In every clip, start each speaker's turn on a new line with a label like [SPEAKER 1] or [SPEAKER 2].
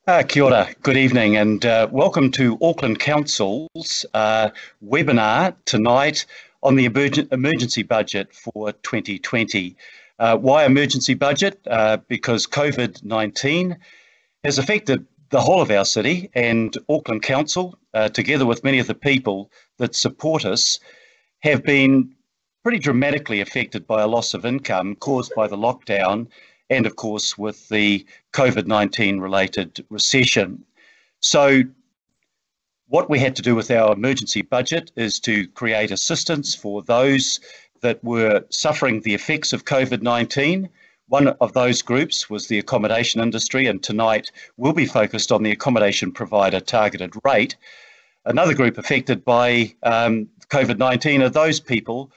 [SPEAKER 1] Kia ora, good evening, and welcome to Auckland Council's webinar tonight on the emergency budget for 2020. Why emergency budget? Because COVID-19 has affected the whole of our city, and Auckland Council, together with many of the people that support us, have been pretty dramatically affected by a loss of income caused by the lockdown and, of course, with the COVID-19 related recession. So what we had to do with our emergency budget is to create assistance for those that were suffering the effects of COVID-19. One of those groups was the accommodation industry, and tonight we'll be focused on the Accommodation Provider Targeted Rate. Another group affected by COVID-19 are those people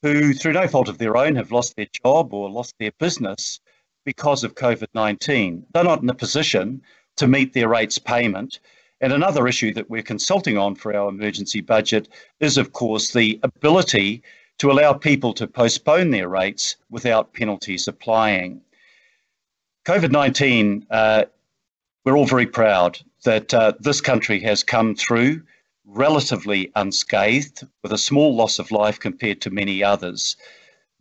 [SPEAKER 1] who, through no fault of their own, have lost their job or lost their business because of COVID-19. They're not in a position to meet their rates payment. And another issue that we're consulting on for our emergency budget is, of course, the ability to allow people to postpone their rates without penalties applying. COVID-19, we're all very proud that this country has come through relatively unscathed, with a small loss of life compared to many others.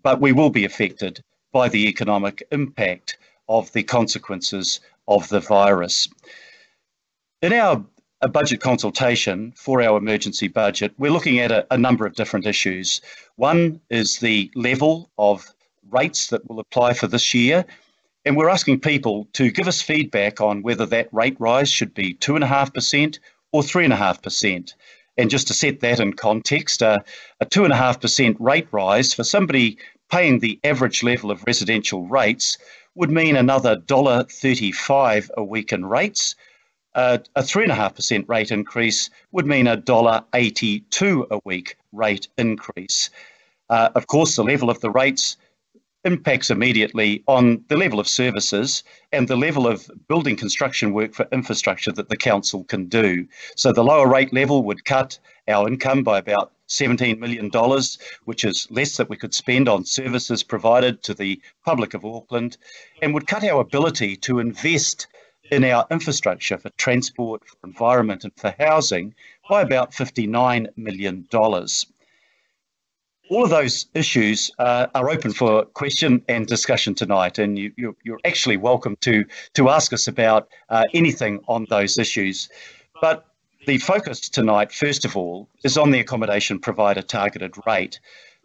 [SPEAKER 1] But we will be affected by the economic impact of the consequences of the virus. In our budget consultation for our emergency budget, we're looking at a number of different issues. One is the level of rates that will apply for this year, and we're asking people to give us feedback on whether that rate rise should be 2.5% or 3.5%. And just to set that in context, a 2.5% rate rise for somebody paying the average level of residential rates would mean another $1.35 a week in rates. A 3.5% rate increase would mean a $1.82 a week rate increase. Of course, the level of the rates impacts immediately on the level of services and the level of building construction work for infrastructure that the council can do. So the lower rate level would cut our income by about $17 million, which is less that we could spend on services provided to the public of Auckland, and would cut our ability to invest in our infrastructure for transport, for environment and for housing by about $59 million. All of those issues are open for question and discussion tonight, and you're actually welcome to ask us about anything on those issues. But the focus tonight, first of all, is on the Accommodation Provider Targeted Rate.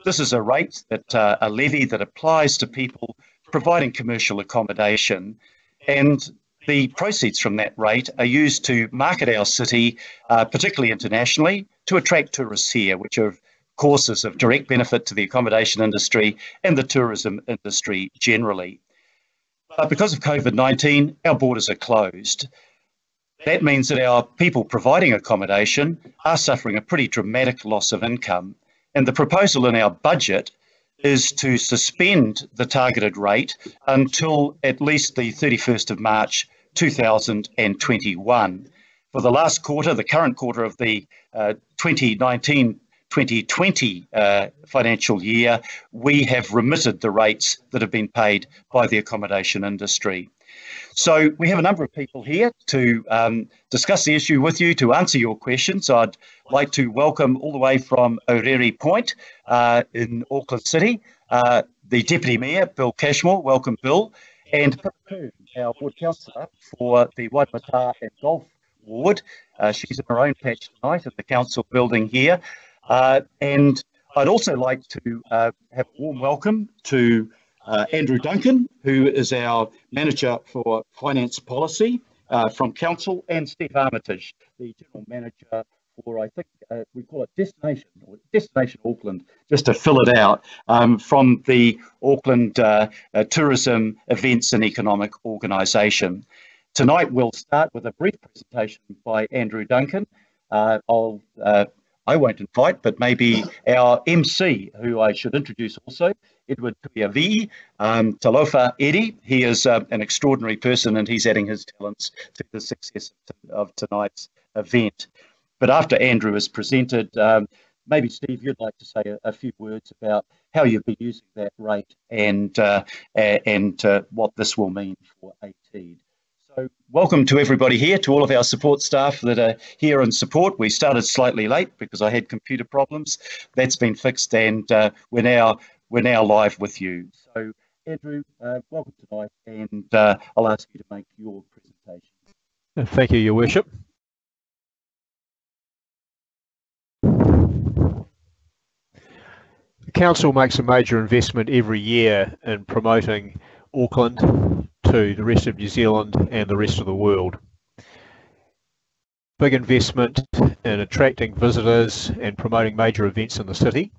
[SPEAKER 1] This is a rate, a levy that applies to people providing commercial accommodation, and the proceeds from that rate are used to market our city, particularly internationally, to attract tourists here, which are courses of direct benefit to the accommodation industry and the tourism industry generally. But because of COVID-19, our borders are closed. That means that our people providing accommodation are suffering a pretty dramatic loss of income. And the proposal in our budget is to suspend the targeted rate until at least the 31st of March 2021. For the last quarter, the current quarter of the 2019-2020 financial year, we have remitted the rates that have been paid by the accommodation industry. So we have a number of people here to discuss the issue with you, to answer your questions. I'd like to welcome all the way from Orere Point in Auckland City, the Deputy Mayor, Bill Cashmore. Welcome, Bill. And Pippa Coon, our Ward Councillor for the Waimata and Golf Ward. She's in her own patch tonight at the council building here. And I'd also like to have a warm welcome to Andrew Duncan, who is our Manager for Finance Policy from Council, and Steve Armitage, the General Manager for, I think we call it Destination Auckland, just to fill it out, from the Auckland Tourism Events and Economic Organisation. Tonight we'll start with a brief presentation by Andrew Duncan. I won't invite, but maybe our MC, who I should introduce also, Edward Tuiavi, Talofa Eddie. He is an extraordinary person, and he's adding his talents to the success of tonight's event. But after Andrew is presented, maybe Steve, you'd like to say a few words about how you've been using that rate and what this will mean for APTR. So welcome to everybody here, to all of our support staff that are here in support. We started slightly late because I had computer problems. That's been fixed, and we're now live with you. So Andrew, welcome tonight, and I'll ask you to make your presentation.
[SPEAKER 2] Thank you, Your Worship. The Council makes a major investment every year in promoting Auckland to the rest of New Zealand and the rest of the world. Big investment in attracting visitors and promoting major events in the city.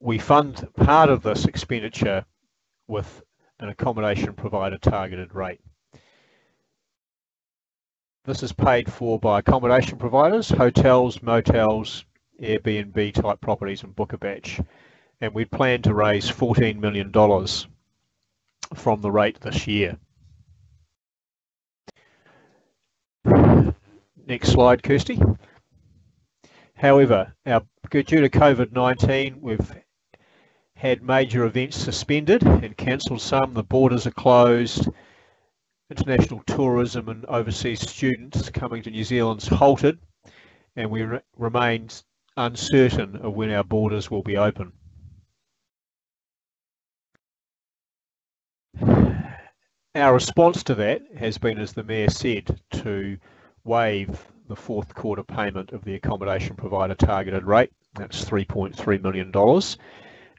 [SPEAKER 2] We fund part of this expenditure with an accommodation provider targeted rate. This is paid for by accommodation providers, hotels, motels, Airbnb type properties and book a batch. And we plan to raise $14 million from the rate this year. Next slide, Kirsty. However, due to COVID-19, we've had major events suspended and cancelled some. The borders are closed. International tourism and overseas students coming to New Zealand's halted, and we remain uncertain of when our borders will be open. Our response to that has been, as the Mayor said, to waive the fourth quarter payment of the accommodation provider targeted rate. That's $3.3 million.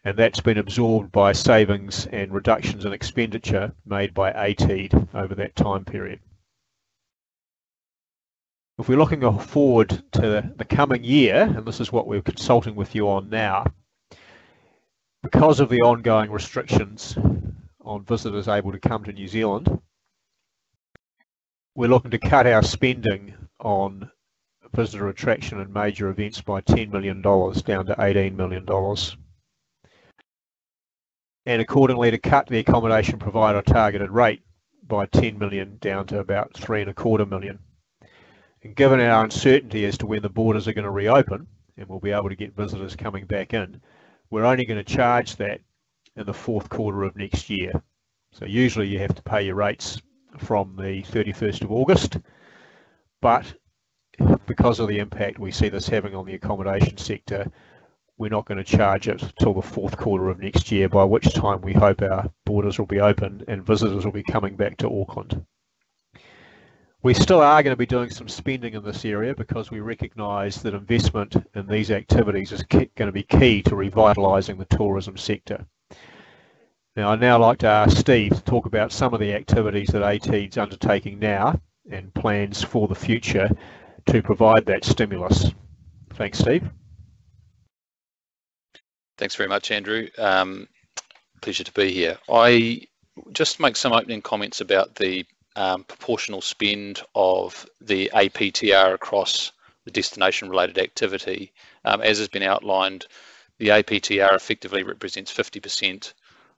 [SPEAKER 2] And that's been absorbed by savings and reductions in expenditure made by ATD over that time period. If we're looking forward to the coming year, and this is what we're consulting with you on now, because of the ongoing restrictions on visitors able to come to New Zealand, we're looking to cut our spending on visitor attraction and major events by $10 million down to $18 million. And accordingly to cut the accommodation provider targeted rate by 10 million down to about 3.25 million. And given our uncertainty as to when the borders are going to reopen and we'll be able to get visitors coming back in, we're only going to charge that in the fourth quarter of next year. So usually you have to pay your rates from the 31st of August, but because of the impact we see this having on the accommodation sector, we're not going to charge it till the fourth quarter of next year, by which time we hope our borders will be open and visitors will be coming back to Auckland. We still are going to be doing some spending in this area because we recognise that investment in these activities is going to be key to revitalising the tourism sector. Now, I'd now like to ask Steve to talk about some of the activities that ATD's undertaking now and plans for the future to provide that stimulus. Thanks, Steve.
[SPEAKER 3] Thanks very much, Andrew. Pleasure to be here. I just make some opening comments about the proportional spend of the APTR across the destination-related activity. As has been outlined, the APTR effectively represents 50%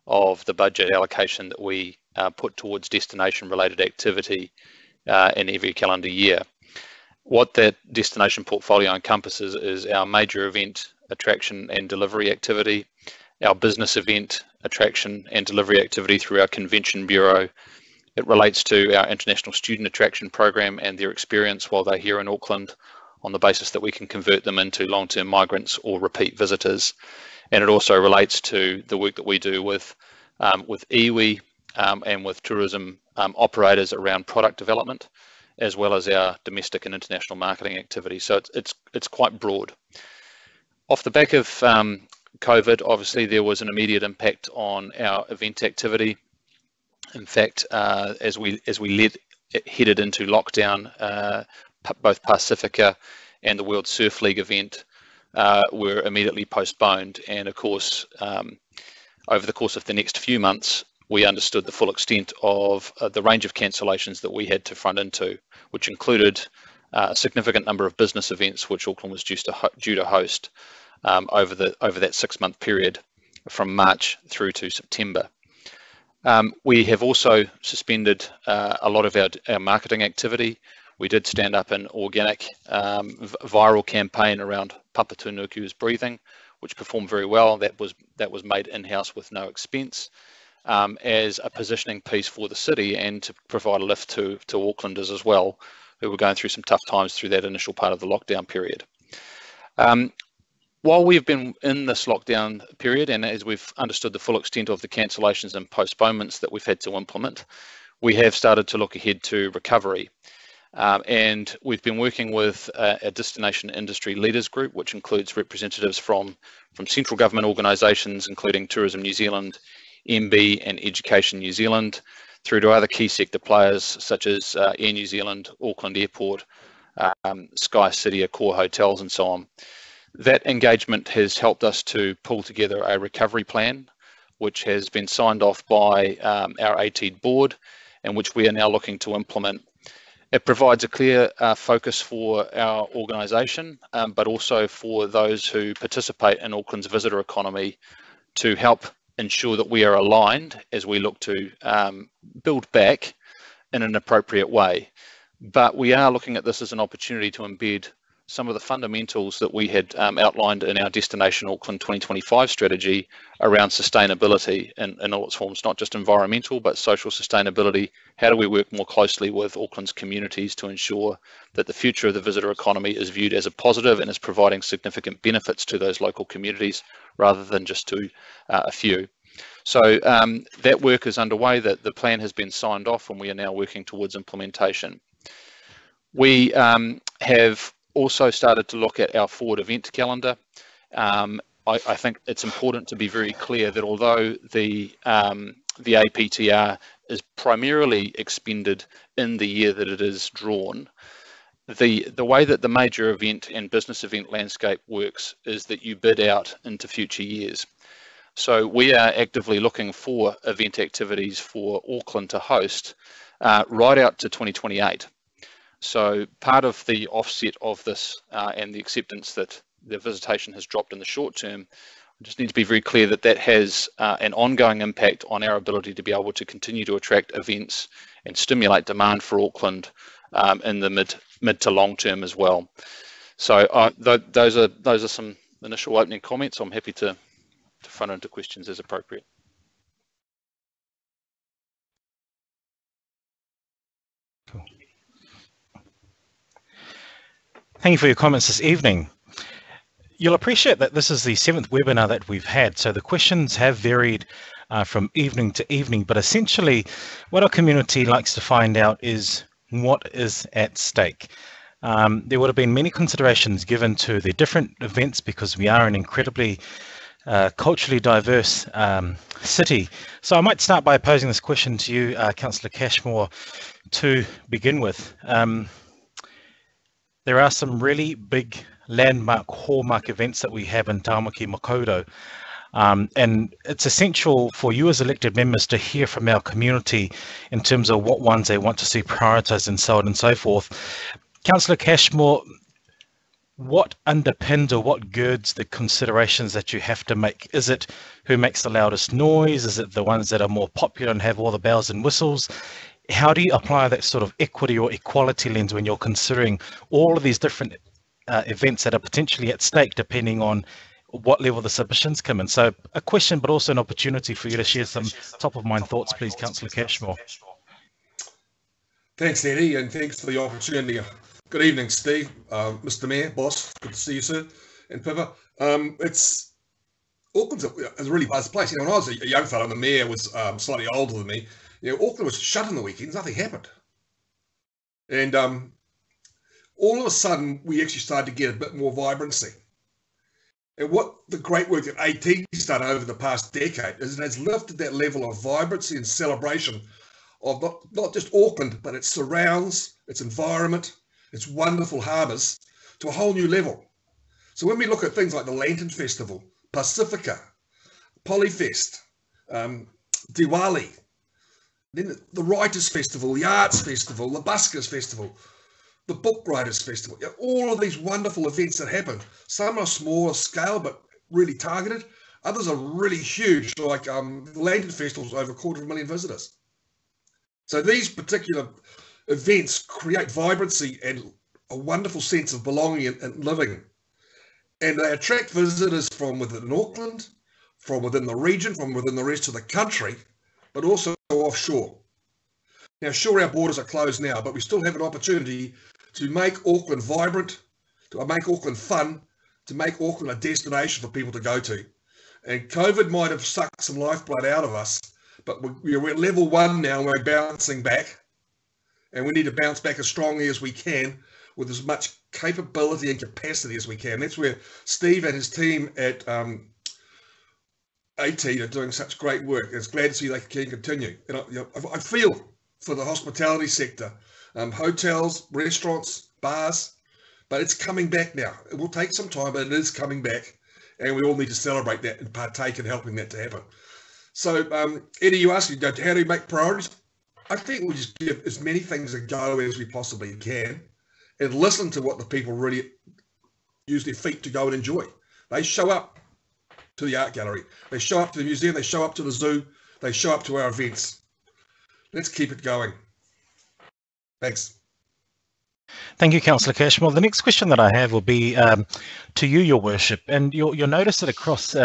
[SPEAKER 3] of the budget allocation that we put towards destination-related activity in every calendar year. What that destination portfolio encompasses is our major event attraction and delivery activity, our business event attraction and delivery activity through our convention bureau. It relates to our international student attraction program and their experience while they're here in Auckland, on the basis that we can convert them into long-term migrants or repeat visitors. And it also relates to the work that we do with iwi and with tourism operators around product development, as well as our domestic and international marketing activity. So it's quite broad. Off the back of COVID, obviously there was an immediate impact on our event activity. In fact, as we headed into lockdown, both Pacifica and the World Surf League event were immediately postponed. And of course, over the course of the next few months, we understood the full extent of the range of cancellations that we had to front into, which included a significant number of business events which Auckland was due to host over that 6-month period from March through to September. We have also suspended a lot of our marketing activity. We did stand up an organic viral campaign around Papatūnuku's breathing, which performed very well. That was made in-house with no expense. as a positioning piece for the city and to provide a lift to Aucklanders as well, who were going through some tough times through that initial part of the lockdown period. While we've been in this lockdown period, and as we've understood the full extent of the cancellations and postponements that we've had to implement, we have started to look ahead to recovery. And we've been working with a destination industry leaders group, which includes representatives from central government organisations, including Tourism New Zealand, MB and Education New Zealand, through to other key sector players such as Air New Zealand, Auckland Airport, Sky City, Accor Hotels and so on. That engagement has helped us to pull together a recovery plan, which has been signed off by our ATD board and which we are now looking to implement. It provides a clear focus for our organisation, but also for those who participate in Auckland's visitor economy to help ensure that we are aligned as we look to build back in an appropriate way. But we are looking at this as an opportunity to embed some of the fundamentals that we had outlined in our Destination Auckland 2025 strategy around sustainability in all its forms, not just environmental, but social sustainability. How do we work more closely with Auckland's communities to ensure that the future of the visitor economy is viewed as a positive and is providing significant benefits to those local communities rather than just to a few. So that work is underway, that the plan has been signed off and we are now working towards implementation. We have also started to look at our forward event calendar. I think it's important to be very clear that although the APTR is primarily expended in the year that it is drawn, the way that the major event and business event landscape works is that you bid out into future years. So we are actively looking for event activities for Auckland to host right out to 2028. So part of the offset of this and the acceptance that the visitation has dropped in the short term, I just need to be very clear that that has an ongoing impact on our ability to be able to continue to attract events and stimulate demand for Auckland in the mid to long term as well. So those are some initial opening comments. I'm happy to front into questions as appropriate.
[SPEAKER 4] Cool. Thank you for your comments this evening. You'll appreciate that this is the 7th webinar that we've had, so the questions have varied from evening to evening, but essentially what our community likes to find out is what is at stake. There would have been many considerations given to the different events because we are an incredibly culturally diverse city. So I might start by posing this question to you, Councillor Cashmore, to begin with. There are some really big landmark, hallmark events that we have in Tāmaki Makaurau. And it's essential for you as elected members to hear from our community in terms of what ones they want to see prioritised and so on and so forth. Councillor Cashmore, what underpins or what girds the considerations that you have to make? Is it who makes the loudest noise? Is it the ones that are more popular and have all the bells and whistles? How do you apply that sort of equity or equality lens when you're considering all of these different events that are potentially at stake depending on what level the submissions come in? So a question, but also an opportunity for you to share some top of mind thoughts, please, Councillor Cashmore.
[SPEAKER 5] Thanks, Eddie, and thanks for the opportunity. Good evening, Steve, Mr. Mayor, boss. Good to see you, sir, and Piva. Auckland's a really buzz place. You know, when I was a young fellow and the mayor was slightly older than me, you know, Auckland was shut on the weekends, nothing happened. And all of a sudden, we actually started to get a bit more vibrancy. And what the great work that AT's done over the past decade is it has lifted that level of vibrancy and celebration of not just Auckland, but its surrounds, its environment, its wonderful harbours to a whole new level. So when we look at things like the Lantern Festival, Pacifica, Polyfest, Diwali, then the Writers' Festival, the Arts Festival, the Buskers Festival, the Book Writers' Festival, you know, all of these wonderful events that happen. Some are smaller scale, but really targeted. Others are really huge, like the Lantern Festival, over 250,000 visitors. So these particular events create vibrancy and a wonderful sense of belonging and living. And they attract visitors from within Auckland, from within the region, from within the rest of the country. but also offshore. Now, sure, our borders are closed now, but we still have an opportunity to make Auckland vibrant, to make Auckland fun, to make Auckland a destination for people to go to. And COVID might have sucked some lifeblood out of us, but we're at level 1 now, and we're bouncing back. And we need to bounce back as strongly as we can with as much capability and capacity as we can. That's where Steve and his team at AT are doing such great work. It's glad to see they can continue. And I feel for the hospitality sector, hotels, restaurants, bars, but it's coming back now. It will take some time, but it is coming back, and we all need to celebrate that and partake in helping that to happen. So, Eddie, you asked me, how do we make priorities? I think we'll just give as many things a go as we possibly can and listen to what the people really use their feet to go and enjoy. They show up to the art gallery. They show up to the museum. They show up to the zoo. They show up to our events. Let's keep it going. Thanks.
[SPEAKER 4] Thank you, Councillor Cashmore. The next question that I have will be to you, Your Worship, and you'll notice that across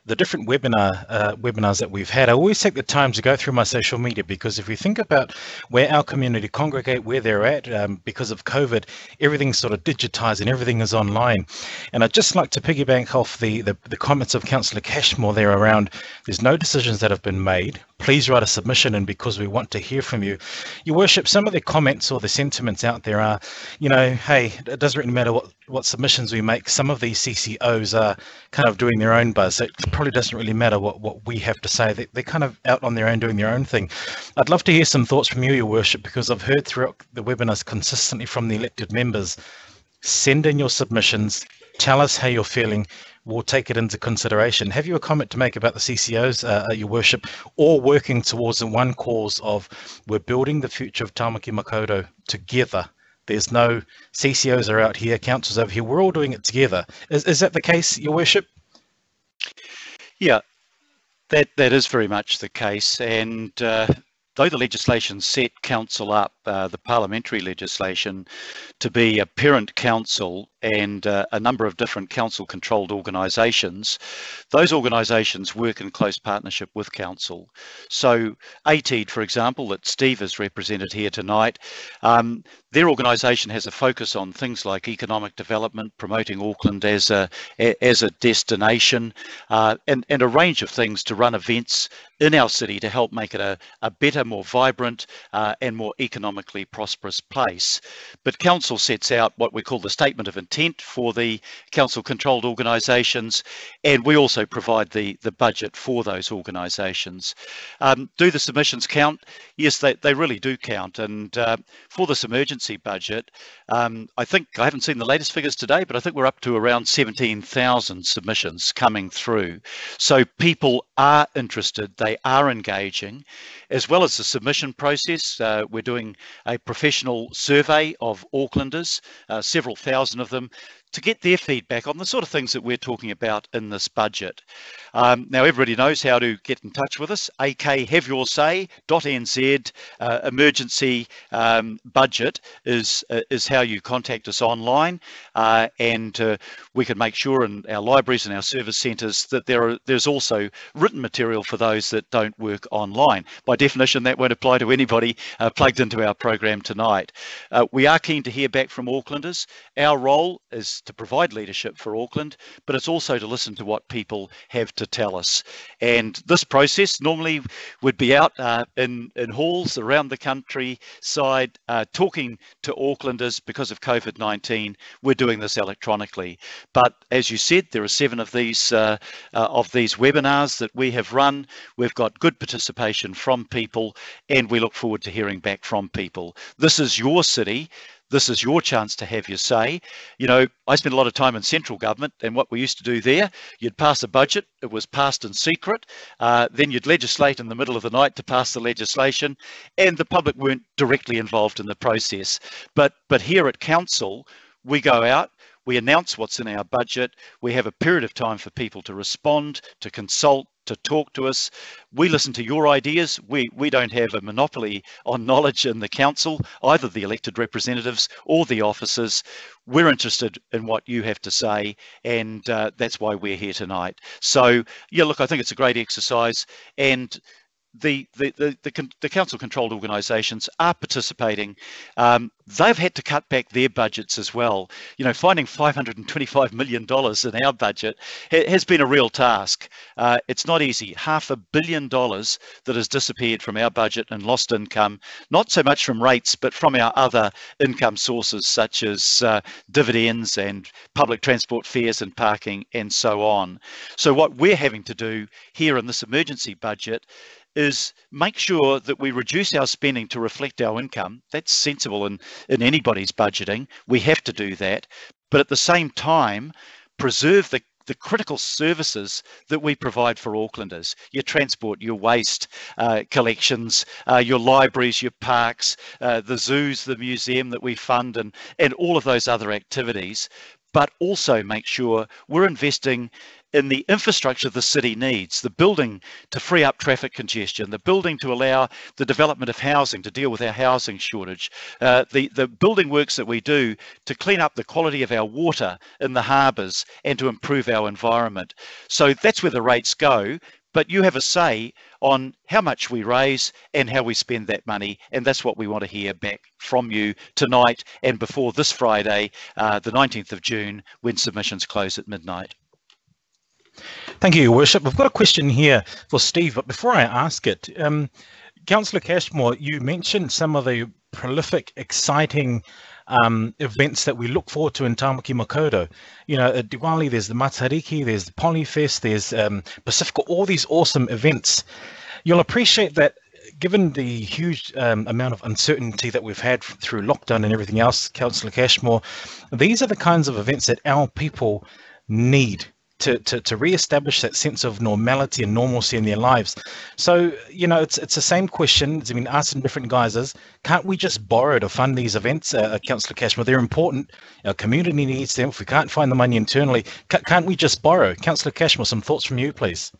[SPEAKER 4] the different webinars that we've had, I always take the time to go through my social media, because if we think about where our community congregate, where they're at, because of COVID, everything's sort of digitized and everything is online. And I'd just like to piggyback off the comments of Councillor Cashmore there around there's no decisions that have been made. Please write a submission, and because we want to hear from you. Your Worship, some of the comments or the sentiments out there are, you know, hey, it doesn't really matter what submissions we make. Some of these CCOs are kind of doing their own buzz. It probably doesn't really matter what we have to say. They're kind of out on their own doing their own thing. I'd love to hear some thoughts from you, Your Worship, because I've heard throughout the webinars consistently from the elected members, send in your submissions, tell us how you're feeling. We'll take it into consideration. Have you a comment to make about the CCOs, Your Worship, or working towards the one cause of we're building the future of Tāmaki Makaurau together? There's no CCOs are out here, councils over here. We're all doing it together. Is that the case, Your Worship?
[SPEAKER 1] Yeah, that is very much the case. And though the legislation set council up, the parliamentary legislation, to be a parent council and a number of different council-controlled organisations, those organisations work in close partnership with council. So ATEED, for example, that Steve has represented here tonight, their organisation has a focus on things like economic development, promoting Auckland as a destination, and a range of things to run events in our city to help make it a better, more vibrant and more economically prosperous place. But council sets out what we call the statement of intent for the council controlled organisations, and we also provide the budget for those organisations. Do the submissions count? Yes, they really do count. And for this emergency budget, I think, I haven't seen the latest figures today, but I think we're up to around 17,000 submissions coming through. So people are interested, they are engaging. As well as the submission process, we're doing a professional survey of Aucklanders, several thousand of them, to get their feedback on the sort of things that we're talking about in this budget. Now, everybody knows how to get in touch with us. akhaveyoursay.nz, emergency budget is how you contact us online, and we can make sure in our libraries and our service centres that there's also written material for those that don't work online. By definition, that won't apply to anybody plugged into our program tonight. We are keen to hear back from Aucklanders. Our role is to provide leadership for Auckland, but it's also to listen to what people have to tell us. And this process normally would be out in halls around the countryside, talking to Aucklanders. Because of COVID-19, we're doing this electronically. But as you said, there are 7 of these webinars that we have run. We've got good participation from people, and we look forward to hearing back from people. This is your city. This is your chance to have your say. You know, I spent a lot of time in central government, and what we used to do there, you'd pass a budget, it was passed in secret, then you'd legislate in the middle of the night to pass the legislation, and the public weren't directly involved in the process. But here at council, we go out, we announce what's in our budget, we have a period of time for people to respond, to consult, to talk to us. We listen to your ideas. We don't have a monopoly on knowledge in the council, either the elected representatives or the officers. We're interested in what you have to say, and that's why we're here tonight. So yeah, look, I think it's a great exercise, and the council-controlled organisations are participating. They've had to cut back their budgets as well. You know, finding $525 million in our budget has been a real task. It's not easy. $500 million that has disappeared from our budget and lost income, not so much from rates, but from our other income sources such as dividends and public transport fares and parking and so on. So what we're having to do here in this emergency budget is make sure that we reduce our spending to reflect our income. That's sensible in anybody's budgeting. We have to do that. But at the same time, preserve the critical services that we provide for Aucklanders, your transport, your waste collections, your libraries, your parks, the zoos, the museum that we fund, and all of those other activities, but also make sure we're investing in the infrastructure the city needs, the building to free up traffic congestion, the building to allow the development of housing to deal with our housing shortage, the building works that we do to clean up the quality of our water in the harbours and to improve our environment. So that's where the rates go, but you have a say on how much we raise and how we spend that money, and that's what we want to hear back from you tonight and before this Friday, the 19th of June, when submissions close at midnight.
[SPEAKER 4] Thank you, Your Worship. We've got a question here for Steve, but before I ask it, Councillor Cashmore, you mentioned some of the prolific, exciting events that we look forward to in Tamaki Makaurau. You know, at Diwali, there's the Matariki, there's the Polyfest, there's Pacifica, all these awesome events. You'll appreciate that given the huge amount of uncertainty that we've had through lockdown and everything else, Councillor Cashmore, these are the kinds of events that our people need to re-establish that sense of normality and normalcy in their lives. So, you know, it's the same question. It's been asked in different guises. Can't we just borrow to fund these events, Councillor Cashmore? They're important. Our community needs them. If we can't find the money internally, can't we just borrow? Councillor Cashmore, some thoughts from you, please.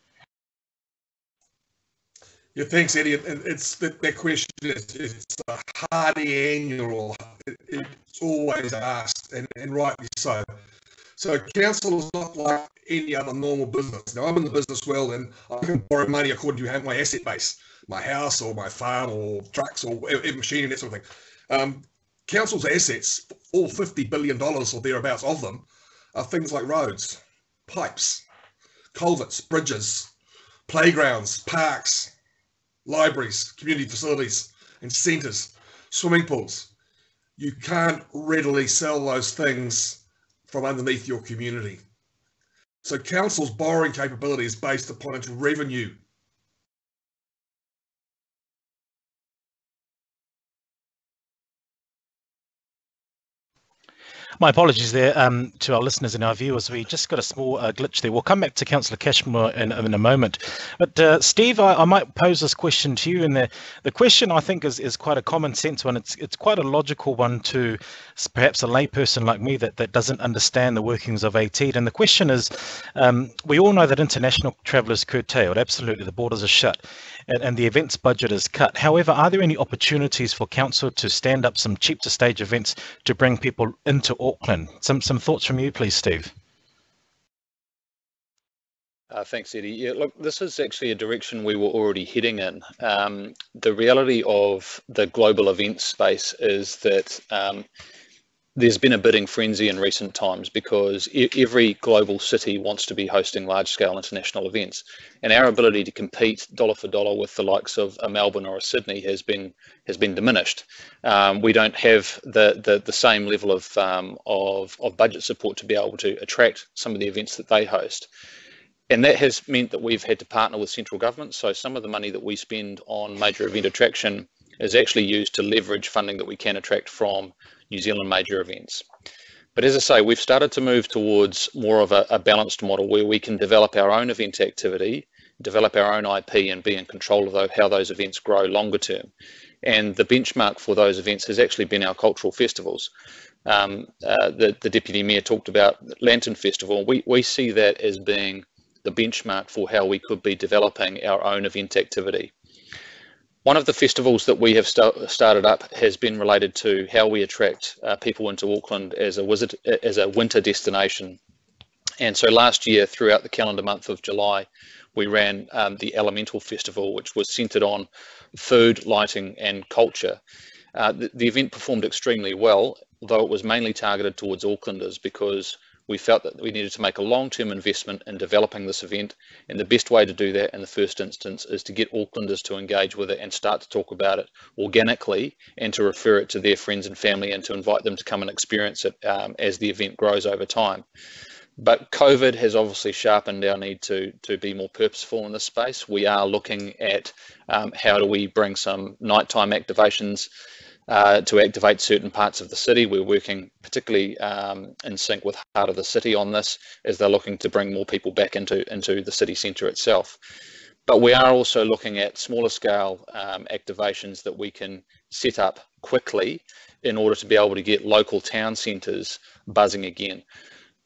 [SPEAKER 5] Yeah, thanks, Eddie. It's that question. It's a hardy annual. It's always asked, and rightly so. So council is not like any other normal business. Now, I'm in the business world, and I can borrow money according to my asset base, my house or my farm or trucks or machinery, that sort of thing. Council's assets, all $50 billion or thereabouts of them, are things like roads, pipes, culverts, bridges, playgrounds, parks, libraries, community facilities and centres, swimming pools. You can't readily sell those things from underneath your community. So council's borrowing capability is based upon its revenue.
[SPEAKER 4] My apologies there to our listeners and our viewers. We just got a small glitch there. We'll come back to Councillor Cashmore in a moment. But Steve, I might pose this question to you. And the question, I think, is quite a common sense one. It's quite a logical one to perhaps a layperson like me that doesn't understand the workings of AT. And the question is, we all know that international travel is curtailed. Absolutely, the borders are shut. And the events budget is cut. However, are there any opportunities for council to stand up some cheap to stage events to bring people into Auckland? Some thoughts from you, please, Steve.
[SPEAKER 3] Thanks, Eddie. Yeah, look, this is actually a direction we were already heading in. The reality of the global event space is that there's been a bidding frenzy in recent times because every global city wants to be hosting large-scale international events, and our ability to compete dollar for dollar with the likes of a Melbourne or a Sydney has been diminished. We don't have the same level of budget support to be able to attract some of the events that they host. And that has meant that we've had to partner with central government. So some of the money that we spend on major event attraction is actually used to leverage funding that we can attract from New Zealand major events. But as I say, we've started to move towards more of a balanced model where we can develop our own event activity, develop our own IP and be in control of how those events grow longer term. And the benchmark for those events has actually been our cultural festivals. The Deputy Mayor talked about Lantern Festival. We see that as being the benchmark for how we could be developing our own event activity. One of the festivals that we have started up has been related to how we attract people into Auckland as a winter destination. And so last year, throughout the calendar month of July, we ran the Elemental Festival, which was centred on food, lighting and culture. The event performed extremely well, though it was mainly targeted towards Aucklanders, because we felt that we needed to make a long-term investment in developing this event, and the best way to do that in the first instance is to get Aucklanders to engage with it and start to talk about it organically, and to refer it to their friends and family, and to invite them to come and experience it as the event grows over time. But COVID has obviously sharpened our need to be more purposeful in this space. We are looking at how do we bring some nighttime activations to activate certain parts of the city. We're working particularly in sync with Heart of the City on this, as they're looking to bring more people back into the city centre itself. But we are also looking at smaller scale activations that we can set up quickly in order to be able to get local town centres buzzing again.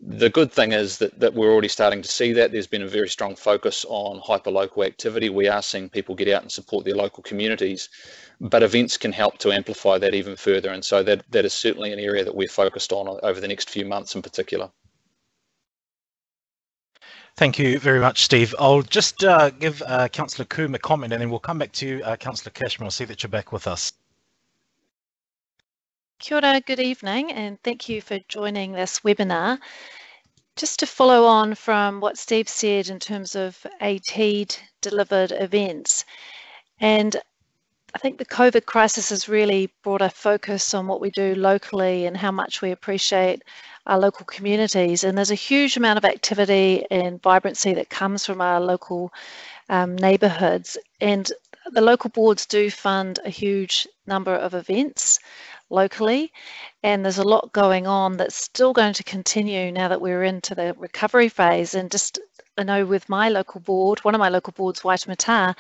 [SPEAKER 3] The good thing is that we're already starting to see that. There's been a very strong focus on hyper-local activity. We are seeing people get out and support their local communities, but events can help to amplify that even further. And so that is certainly an area that we're focused on over the next few months in particular.
[SPEAKER 4] Thank you very much, Steve. I'll just give Councillor Coombe a comment, and then we'll come back to you, Councillor Cashman. I'll see that you're back with us.
[SPEAKER 6] Kia ora, good evening, and thank you for joining this webinar. Just to follow on from what Steve said in terms of ATD delivered events, and I think the COVID crisis has really brought a focus on what we do locally and how much we appreciate our local communities. And there's a huge amount of activity and vibrancy that comes from our local neighbourhoods. And the local boards do fund a huge number of events locally, and there's a lot going on that's still going to continue now that we're into the recovery phase. And just, I know with my local board, one of my local boards, Waitemata,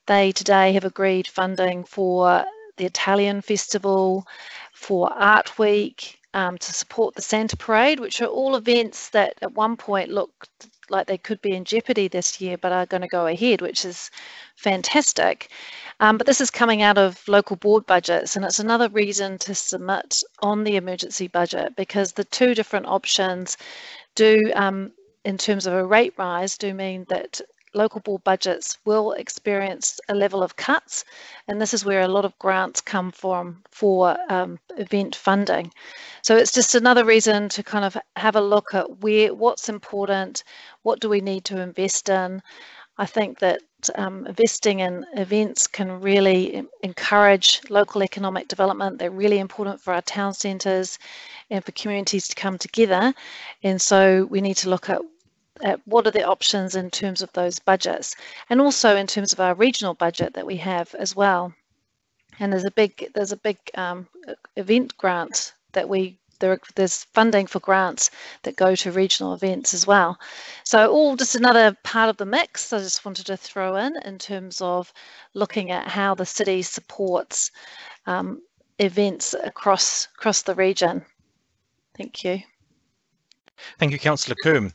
[SPEAKER 6] they today have agreed funding for the Italian Festival, for Art Week, to support the Santa Parade, which are all events that at one point looked like they could be in jeopardy this year, but are going to go ahead, which is fantastic. But this is coming out of local board budgets, and it's another reason to submit on the emergency budget, because the two different options do, in terms of a rate rise, do mean that local board budgets will experience a level of cuts, and this is where a lot of grants come from for event funding. So it's just another reason to kind of have a look at what's important, what do we need to invest in. I think that investing in events can really encourage local economic development. They're really important for our town centres and for communities to come together, and so we need to look at what are the options in terms of those budgets, and also in terms of our regional budget that we have as well. And there's a big event grant that there's funding for grants that go to regional events as well. So all just another part of the mix I just wanted to throw in terms of looking at how the city supports events across the region. Thank you.
[SPEAKER 4] Thank you, Councillor Coombe.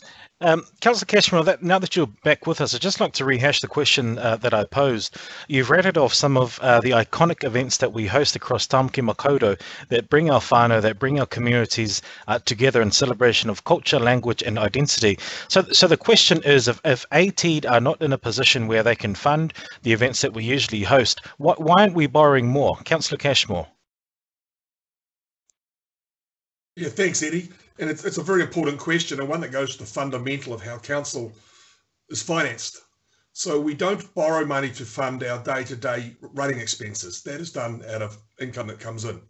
[SPEAKER 4] Councillor Cashman, now that you're back with us, I'd just like to rehash the question that I posed. You've rattled off some of the iconic events that we host across Tamaki Makaurau that bring our whānau, that bring our communities together in celebration of culture, language and identity. So the question is, if ATD are not in a position where they can fund the events that we usually host, why aren't we borrowing more? Councillor Cashmore.
[SPEAKER 5] Yeah, thanks, Eddie. And it's a very important question, and one that goes to the fundamental of how council is financed. So we don't borrow money to fund our day-to-day running expenses. That is done out of income that comes in.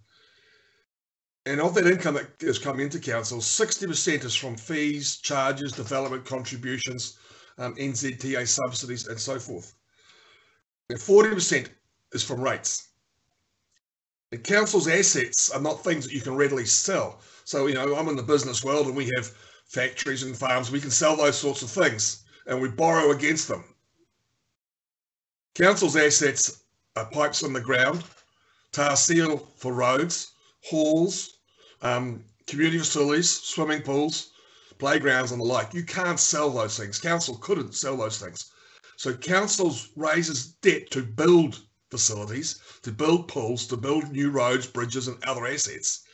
[SPEAKER 5] And of that income that is coming into council, 60% is from fees, charges, development contributions, NZTA subsidies, and so forth. And 40% is from rates. The council's assets are not things that you can readily sell. So, you know, I'm in the business world and we have factories and farms. We can sell those sorts of things and we borrow against them. Council's assets are pipes in the ground, tar seal for roads, halls, community facilities, swimming pools, playgrounds and the like. You can't sell those things. Council couldn't sell those things. So council raises debt to build facilities, to build pools, to build new roads, bridges and other assets.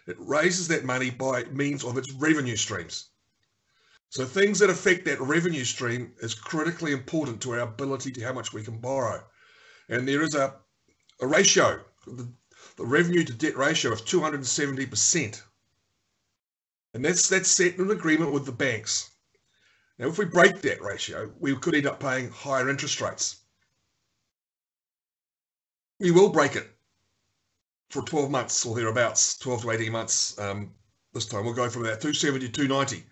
[SPEAKER 5] It raises that money by means of its revenue streams. So things that affect that revenue stream is critically important to our ability to how much we can borrow. And there is a ratio, the revenue to debt ratio of 270%. And that's set in an agreement with the banks. Now, if we break that ratio, we could end up paying higher interest rates. We will break it for 12 months or thereabouts, 12 to 18 months. This time we'll go from about 270 to 290.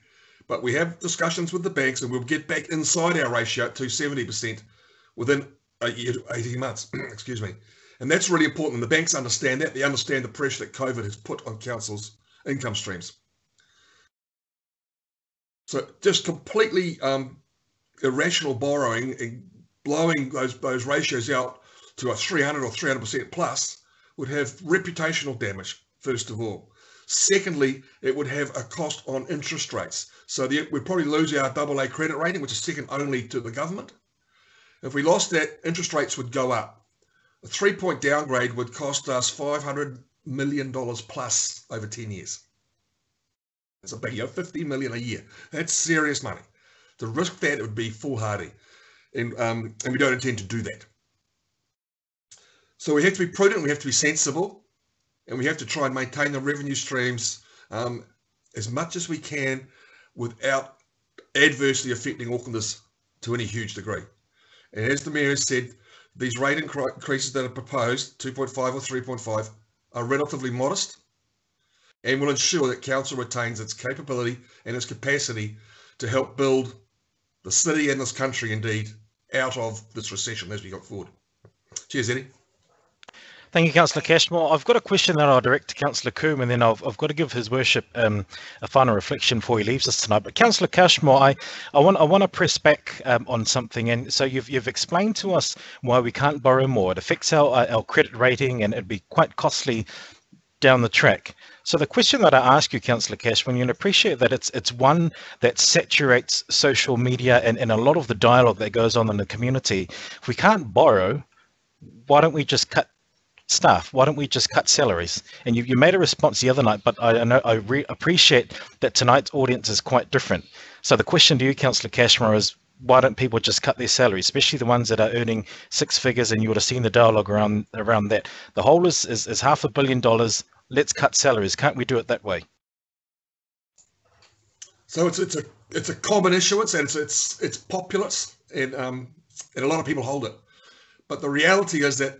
[SPEAKER 5] But we have discussions with the banks and we'll get back inside our ratio at 270% within a year to 18 months. Excuse me. And that's really important. And the banks understand that. They understand the pressure that COVID has put on councils' income streams. So just completely irrational borrowing and blowing those ratios out to a 300 or 300% plus would have reputational damage, first of all. Secondly, it would have a cost on interest rates. So we'd probably lose our AA credit rating, which is second only to the government. If we lost that, interest rates would go up. A 3-point downgrade would cost us $500 million plus over 10 years. That's a big, $50 million a year. That's serious money. To risk that, it would be foolhardy. And we don't intend to do that. So we have to be prudent, we have to be sensible, and we have to try and maintain the revenue streams as much as we can without adversely affecting Aucklanders to any huge degree. And as the Mayor has said, these rate increases that are proposed, 2.5 or 3.5, are relatively modest and will ensure that Council retains its capability and its capacity to help build the city and this country, indeed, out of this recession as we go forward. Cheers, Eddie.
[SPEAKER 4] Thank you, Councillor Cashmore. I've got a question that I'll direct to Councillor Coombe, and then I've got to give His Worship a final reflection before he leaves us tonight. But Councillor Cashmore, I want to press back on something. And so you've explained to us why we can't borrow more. It affects our credit rating, and it'd be quite costly down the track. So the question that I ask you, Councillor Cashmore, you appreciate that it's one that saturates social media and a lot of the dialogue that goes on in the community. If we can't borrow, why don't we just cut staff? Why don't we just cut salaries? And you made a response the other night, but I appreciate that tonight's audience is quite different. So the question to you, Councillor Cashmore, is why don't people just cut their salaries, especially the ones that are earning six figures? And you would have seen the dialogue around that. The whole is $500 million. Let's cut salaries. Can't we do it that way?
[SPEAKER 5] So it's a common issuance, and it's populist, and a lot of people hold it. But the reality is that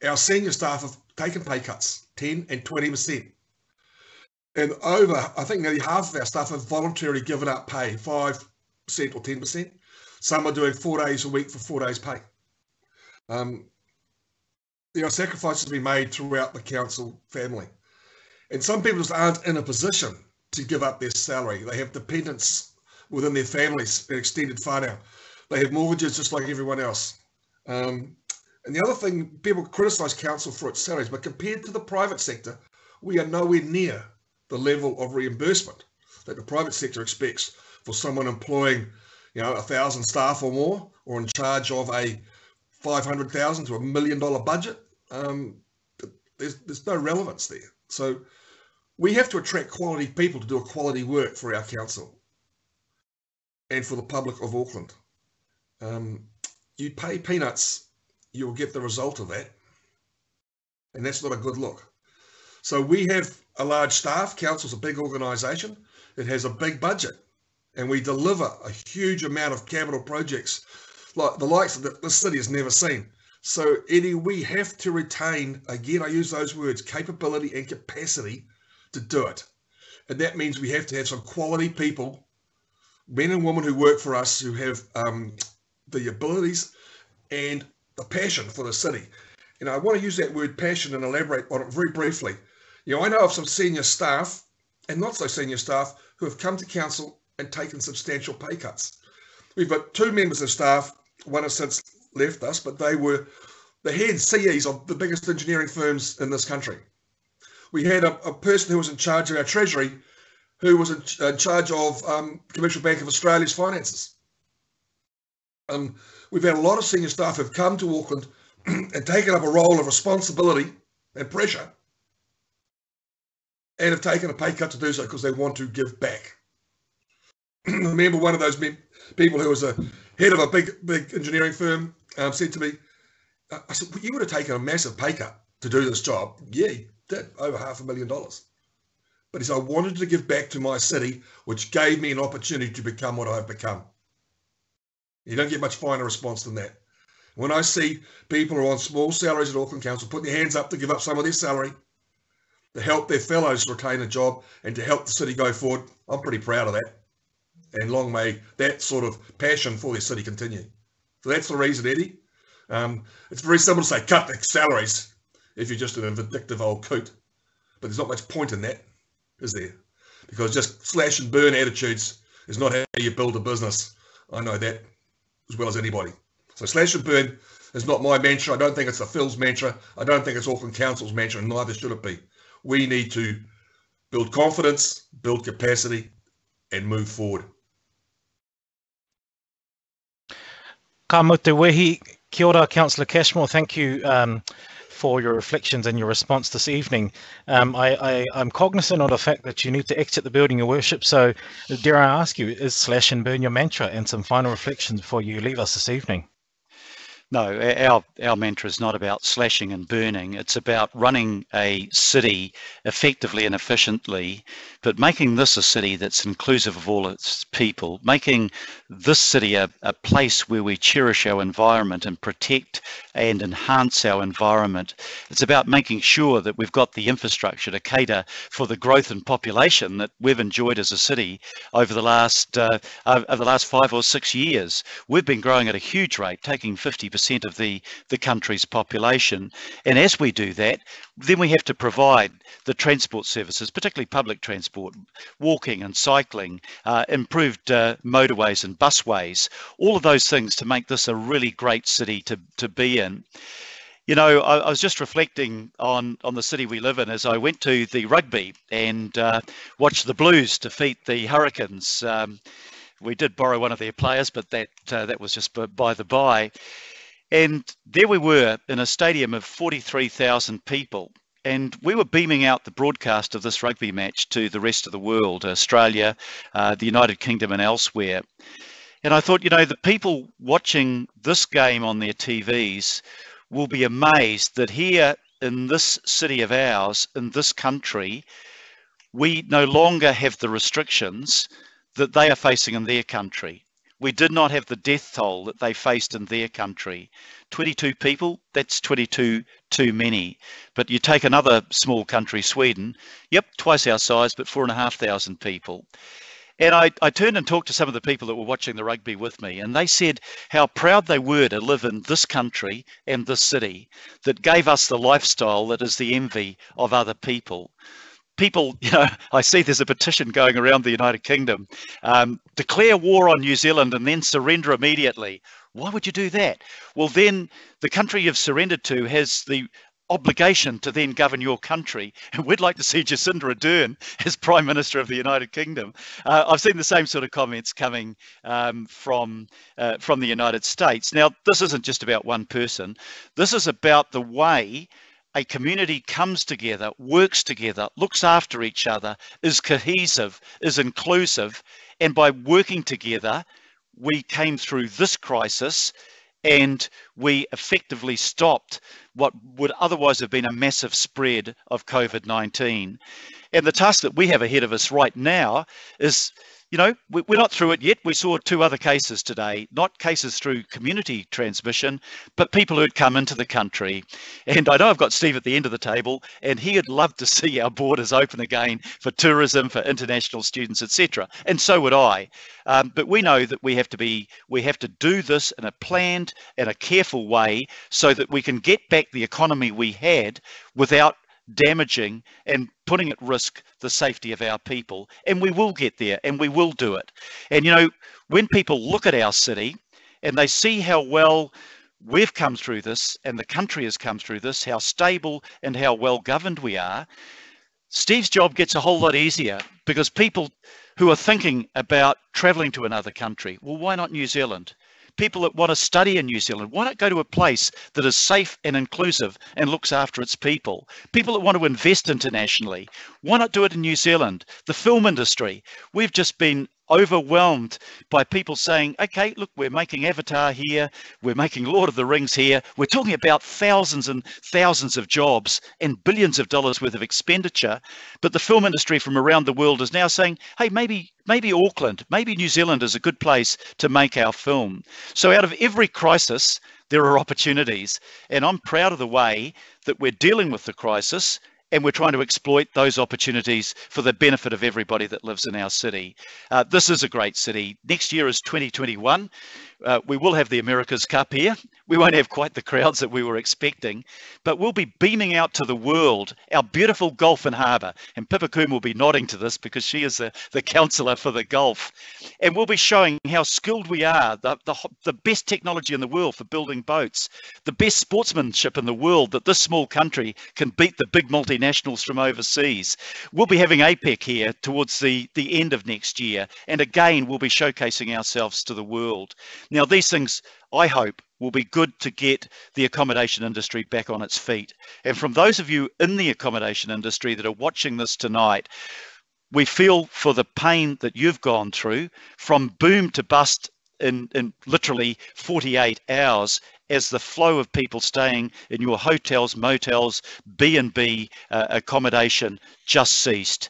[SPEAKER 5] our senior staff have taken pay cuts, 10 and 20%. And I think nearly half of our staff have voluntarily given up pay, 5% or 10%. Some are doing 4 days a week for 4 days pay. There are sacrifices to be made throughout the council family. And some people just aren't in a position to give up their salary. They have dependents within their families, their extended whānau. They have mortgages just like everyone else. And the other thing, people criticise council for its salaries, but compared to the private sector, we are nowhere near the level of reimbursement that the private sector expects for someone employing, 1,000 staff or more, or in charge of a $500,000 to $1 million budget. There's no relevance there. So we have to attract quality people to do a quality work for our council and for the public of Auckland. You pay peanuts, you'll get the result of that. And that's not a good look. So we have a large staff. Council's a big organisation. It has a big budget. And we deliver a huge amount of capital projects like the likes that the city has never seen. So, Eddie, we have to retain, again, I use those words, capability and capacity to do it. And that means we have to have some quality people, men and women who work for us, who have the abilities and the passion for the city. And I want to use that word passion and elaborate on it very briefly. I know of some senior staff and not so senior staff who have come to council and taken substantial pay cuts. We've got 2 members of staff, one has since left us, but they were the head CEs of the biggest engineering firms in this country. We had a person who was in charge of our treasury, who was in charge of Commercial Bank of Australia's finances. We've had a lot of senior staff who've come to Auckland and taken up a role of responsibility and pressure, and have taken a pay cut to do so because they want to give back. remember one of those people who was a head of a big engineering firm said to me, I said, well, you would have taken a massive pay cut to do this job. Yeah, he did, over $500,000. But he said, I wanted to give back to my city, which gave me an opportunity to become what I've become. You don't get much finer response than that. When I see people who are on small salaries at Auckland Council put their hands up to give up some of their salary to help their fellows retain a job and to help the city go forward, I'm pretty proud of that. And long may that sort of passion for their city continue. So that's the reason, Eddie. It's very simple to say cut the salaries if you're just an vindictive old coot. But there's not much point in that, is there? Because just slash and burn attitudes is not how you build a business. I know that as well as anybody. So slash and burn is not my mantra. I don't think it's the Phil's mantra. I don't think it's Auckland Council's mantra, and neither should it be. We need to build confidence, build capacity, and move forward.
[SPEAKER 4] Ka mute wehi. Kia ora, Councillor Cashmore. Thank you for your reflections and your response this evening. I'm cognizant of the fact that you need to exit the building, Your Worship. So dare I ask you, is slash and burn your mantra, and some final reflections before you leave us this evening?
[SPEAKER 1] No, our mantra is not about slashing and burning. It's about running a city effectively and efficiently, but making this a city that's inclusive of all its people, making this city a place where we cherish our environment and protect and enhance our environment. It's about making sure that we've got the infrastructure to cater for the growth in population that we've enjoyed as a city over the last 5 or 6 years. We've been growing at a huge rate, taking 50% of the country's population. And as we do that, then we have to provide the transport services, particularly public transport, walking and cycling, improved motorways and busways, all of those things to make this a really great city to be in. You know, I was just reflecting on the city we live in as I went to the rugby and watched the Blues defeat the Hurricanes. We did borrow one of their players, but that was just by the by. And there we were in a stadium of 43,000 people. And we were beaming out the broadcast of this rugby match to the rest of the world, Australia, the United Kingdom and elsewhere. And I thought, you know, the people watching this game on their TVs will be amazed that here in this city of ours, in this country, we no longer have the restrictions that they are facing in their country. We did not have the death toll that they faced in their country. 22 people, that's 22 too many. But you take another small country, Sweden, yep, twice our size, but 4,500 people. And I turned and talked to some of the people that were watching the rugby with me, and they said how proud they were to live in this country and this city that gave us the lifestyle that is the envy of other people. People, you know, I see there's a petition going around the United Kingdom, declare war on New Zealand and then surrender immediately. Why would you do that? Well, then the country you've surrendered to has the obligation to then govern your country. And we'd like to see Jacinda Ardern as Prime Minister of the United Kingdom. I've seen the same sort of comments coming from the United States. Now, this isn't just about one person. This is about the way a community comes together, works together, looks after each other, is cohesive, is inclusive, and by working together, we came through this crisis and we effectively stopped what would otherwise have been a massive spread of COVID-19. And the task that we have ahead of us right now is, you know, we're not through it yet. We saw 2 other cases today, not cases through community transmission, but people who had come into the country. And I know I've got Steve at the end of the table, and he would love to see our borders open again for tourism, for international students, etc. And so would I. But we know that we have to do this in a planned and a careful way so that we can get back the economy we had without damaging and putting at risk the safety of our people. And we will get there, and we will do it. And you know, when people look at our city and they see how well we've come through this and the country has come through this, how stable and how well governed we are, Steve's job gets a whole lot easier, because people who are thinking about traveling to another country, well, why not New Zealand? People that want to study in New Zealand, why not go to a place that is safe and inclusive and looks after its people? People that want to invest internationally, why not do it in New Zealand? The film industry, we've just been overwhelmed by people saying, okay, look, we're making Avatar here, we're making Lord of the Rings here, we're talking about thousands and thousands of jobs and billions of dollars worth of expenditure, but the film industry from around the world is now saying, hey, maybe Auckland, maybe New Zealand is a good place to make our film. So out of every crisis, there are opportunities, and I'm proud of the way that we're dealing with the crisis, and we're trying to exploit those opportunities for the benefit of everybody that lives in our city. This is a great city. Next year is 2021. We will have the America's Cup here. We won't have quite the crowds that we were expecting, but we'll be beaming out to the world our beautiful Gulf and Harbour. And Pippa Coombe will be nodding to this because she is the counsellor for the Gulf. And we'll be showing how skilled we are, the best technology in the world for building boats, the best sportsmanship in the world, that this small country can beat the big multinationals from overseas. We'll be having APEC here towards the end of next year. And again, we'll be showcasing ourselves to the world. Now, these things, I hope, will be good to get the accommodation industry back on its feet. And from those of you in the accommodation industry that are watching this tonight, we feel for the pain that you've gone through from boom to bust in literally 48 hours as the flow of people staying in your hotels, motels, B&B accommodation just ceased.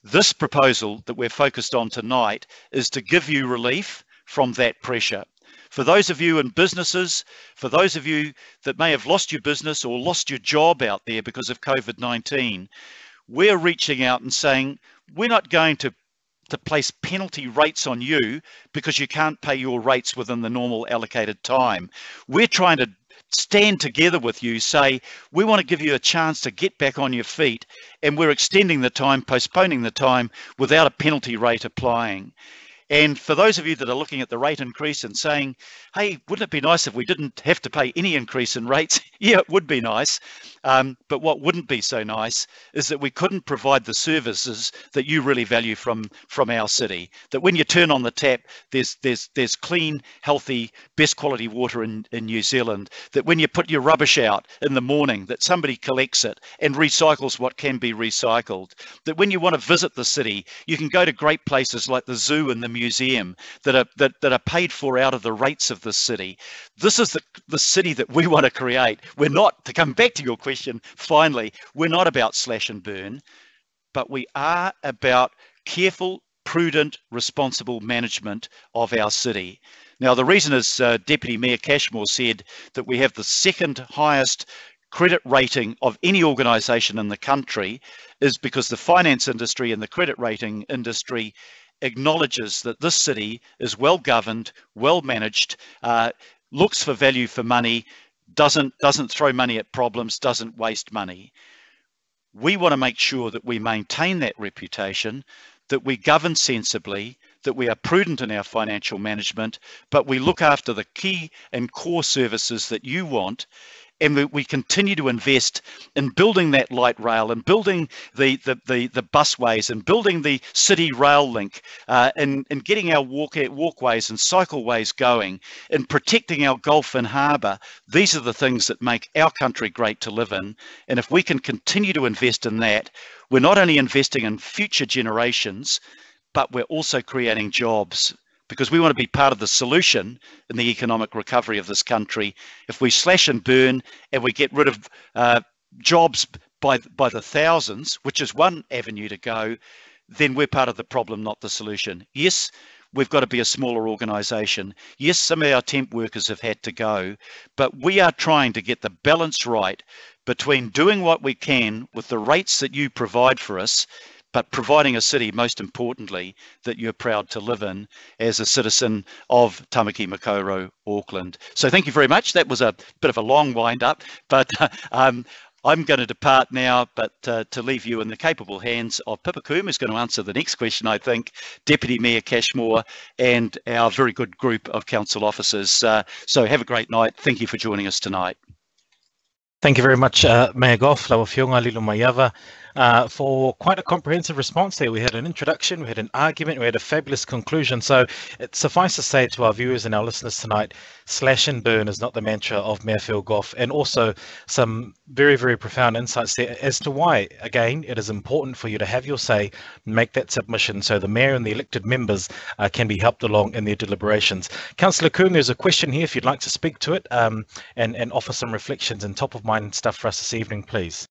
[SPEAKER 1] This proposal that we're focused on tonight is to give you relief from that pressure. For those of you in businesses, for those of you that may have lost your business or lost your job out there because of COVID-19, we're reaching out and saying, we're not going to place penalty rates on you because you can't pay your rates within the normal allocated time. We're trying to stand together with you, say, we want to give you a chance to get back on your feet, and we're extending the time, postponing the time without a penalty rate applying. And for those of you that are looking at the rate increase and saying, hey, wouldn't it be nice if we didn't have to pay any increase in rates? Yeah, it would be nice. But what wouldn't be so nice is that we couldn't provide the services that you really value from our city. That when you turn on the tap, there's clean, healthy, best quality water in New Zealand. That when you put your rubbish out in the morning, that somebody collects it and recycles what can be recycled. That when you want to visit the city, you can go to great places like the zoo and the museum that are paid for out of the rates of the city. This is the city that we want to create. We're not, to come back to your question, finally, we're not about slash and burn, but we are about careful, prudent, responsible management of our city. Now, the reason is Deputy Mayor Cashmore said that we have the second highest credit rating of any organisation in the country is because the finance industry and the credit rating industry acknowledges that this city is well governed, well managed, looks for value for money, doesn't throw money at problems, doesn't waste money. We want to make sure that we maintain that reputation, that we govern sensibly, that we are prudent in our financial management, but we look after the key and core services that you want. And we continue to invest in building that light rail and building the busways and building the city rail link and getting our walkways and cycleways going and protecting our Gulf and Harbour. These are the things that make our country great to live in. And if we can continue to invest in that, we're not only investing in future generations, but we're also creating jobs. Because we want to be part of the solution in the economic recovery of this country. If we slash and burn and we get rid of jobs by the thousands, which is one avenue to go, then we're part of the problem, not the solution. Yes, we've got to be a smaller organisation. Yes, some of our temp workers have had to go, but we are trying to get the balance right between doing what we can with the rates that you provide for us, but providing a city, most importantly, that you're proud to live in as a citizen of Tamaki Makaurau, Auckland. So thank you very much. That was a bit of a long wind up, but I'm going to depart now, but to leave you in the capable hands of Pippa Coombe, who's going to answer the next question, I think, Deputy Mayor Cashmore, and our very good group of council officers. So have a great night. Thank you for joining us tonight.
[SPEAKER 4] Thank you very much, Mayor Goff, Lawa Fionga, Lilo Maiava. for quite a comprehensive response there. We had an introduction, we had an argument, we had a fabulous conclusion. So it suffice to say to our viewers and our listeners tonight, slash and burn is not the mantra of Mayor Phil Goff, and also some very, very profound insights there as to why, again, it is important for you to have your say, make that submission so the Mayor and the elected members can be helped along in their deliberations. Councillor Coombe, there's a question here if you'd like to speak to it and offer some reflections and top of mind stuff for us this evening, please.